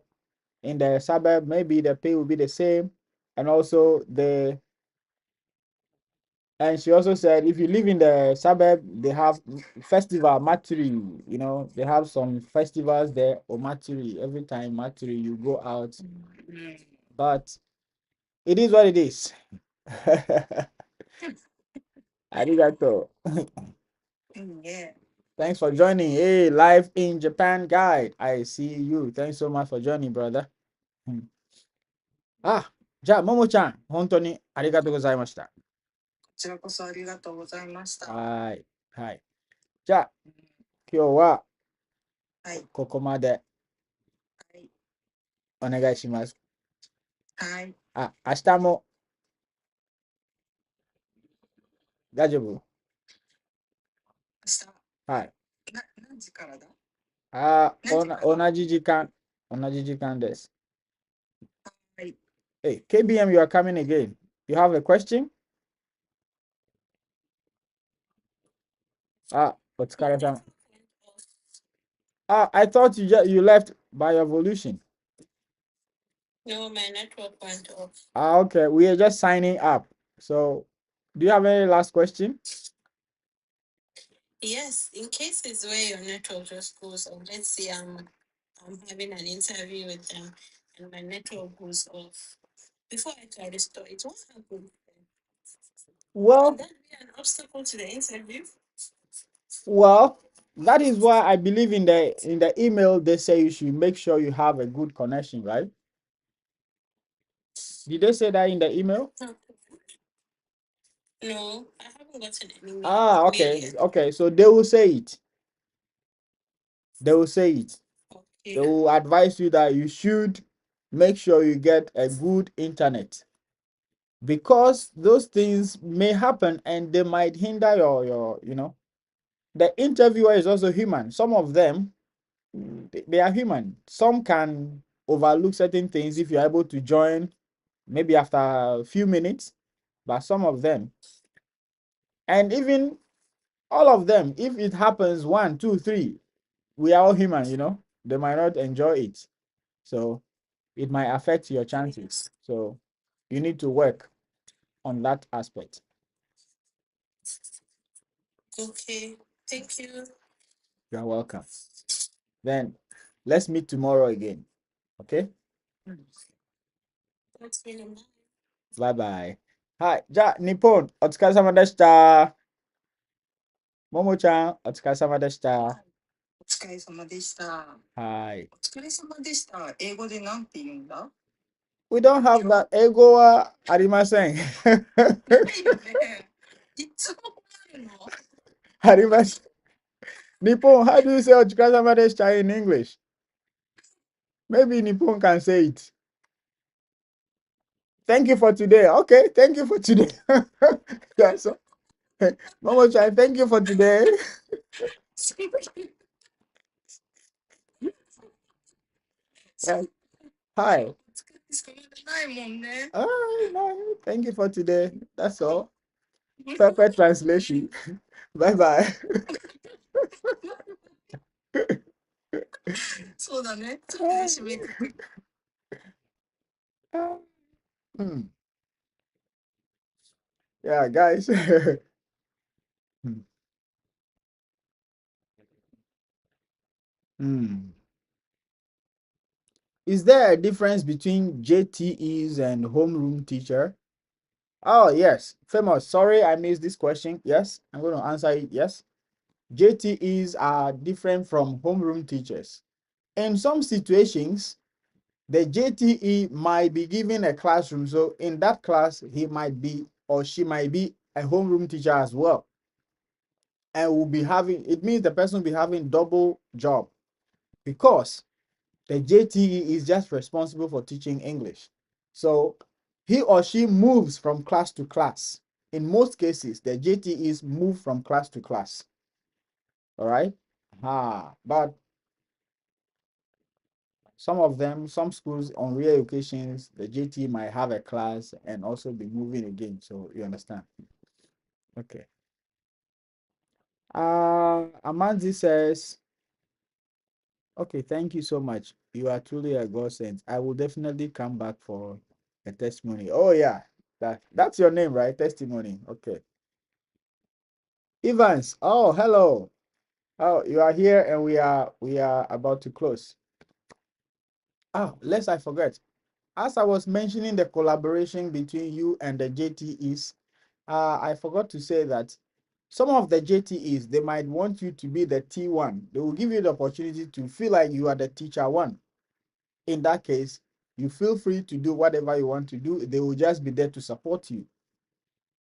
in the suburb, maybe the pay will be the same. And also and she also said if you live in the suburb, they have festival maturi, they have some festivals there or maturi. Every time maturi you go out. But it is what it is. Arigato. Yeah. Thanks for joining. Hey, live in Japan guide. I see you. Thanks so much for joining, brother. Hmm. じゃあ、ももちゃん、本当にありがとうございました。こちらこそありがとうございました。はい。はい。じゃあ、今日ははい。ここまではい。お願いします。はい。明日も大丈夫？明日、はい。何時からだ？同何時からじ時間。同じ時間です。はい。Hey, KBM, you are coming again. You have a question? お疲れ様。I thought you left by evolution. No, my network went off. Okay. We are just signing up. So, do you have any last question? Yes, in cases where your network just goes off, let's say I'm having an interview with them and my network goes off. Before I can restore it, what happens then? Can Well, that be an obstacle to the interview? well, that is why I believe in the email they say you should make sure you have a good connection, right? Did they say that in the email? No, no, I haven't gotten any mail Okay. yet. Okay. So they will say it. They will say it. They Okay. will advise you that you should make sure you get a good internet because those things may happen and they might hinder your. The interviewer is also human. Some of them, they are human. Some can overlook certain things if you're able to join maybe after a few minutes, but some of them, and even all of them, if it happens one, two, three, we are all human. They might not enjoy it. So it might affect your chances. So you need to work on that aspect. Okay. Thank you. You're welcome. Then let's meet tomorrow again. Okay? That's been a nice. Bye bye. Hi. じゃあ、日本、お疲れ様でした。ももちゃん、お疲れ様でした。お疲れ様でした。はい。お疲れ様でした。英語でなんて言うんだ？ We don't have that. 英語はありません。ないよね。いつも困るの。あります。Nippon, how do you say お疲れ様でした in English? Maybe Nippon can say it. Thank you for today. Okay, thank you for today. Yeah, so, Momo-chan, thank you for today. そう。Hi. 使ってしかまだないもんね。No, thank you for today. That's all. Perfect translation. Bye bye. そうだね。それで締めくくり。Hmm. Yeah, guys. Hmm. Is there a difference between JTEs and homeroom teacher? Oh, yes. Famous. Sorry, I missed this question. Yes, I'm going to answer it. Yes. JTEs are different from homeroom teachers. In some situations, the JTE might be given a classroom. So in that class, he might be or she might be a homeroom teacher as well. And will be having, it means the person will be having double job because the JTE is just responsible for teaching English. So he or she moves from class to class. In most cases, the JTEs move from class to class. All right. But some of them, some schools on rare occasions, the JTE might have a class and also be moving again. So you understand. Okay. Amanzi says, okay, thank you so much. You are truly a godsend. I will definitely come back for a testimony. Oh yeah, that's your name, right? Testimony. Okay. Evans. Oh, hello. Oh, you are here and we are about to close. Oh, lest I forget. As I was mentioning the collaboration between you and the JTEs, I forgot to say that some of the JTEs, they might want you to be the T1. They will give you the opportunity to feel like you are the teacher one. In that case, you feel free to do whatever you want to do. They will just be there to support you.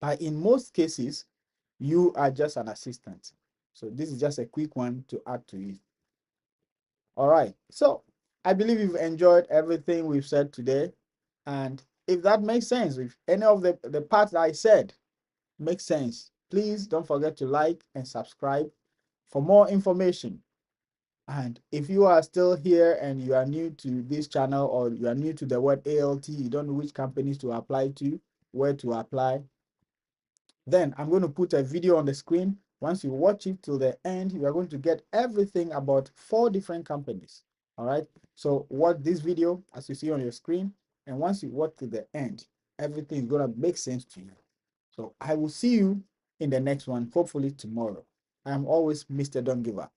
But in most cases, you are just an assistant. So this is just a quick one to add to it. All right. So I believe you've enjoyed everything we've said today. And if that makes sense, if any of the parts that I said makes sense, please don't forget to like and subscribe for more information. And if you are still here and you are new to this channel or you are new to the word ALT, you don't know which companies to apply to, where to apply, then I'm going to put a video on the screen. Once you watch it till the end, you are going to get everything about 4 different companies. All right. So watch this video as you see on your screen. And once you watch to the end, everything is going to make sense to you. So I will see you in the next one, hopefully tomorrow. I'm always Mr. Don't Give Up.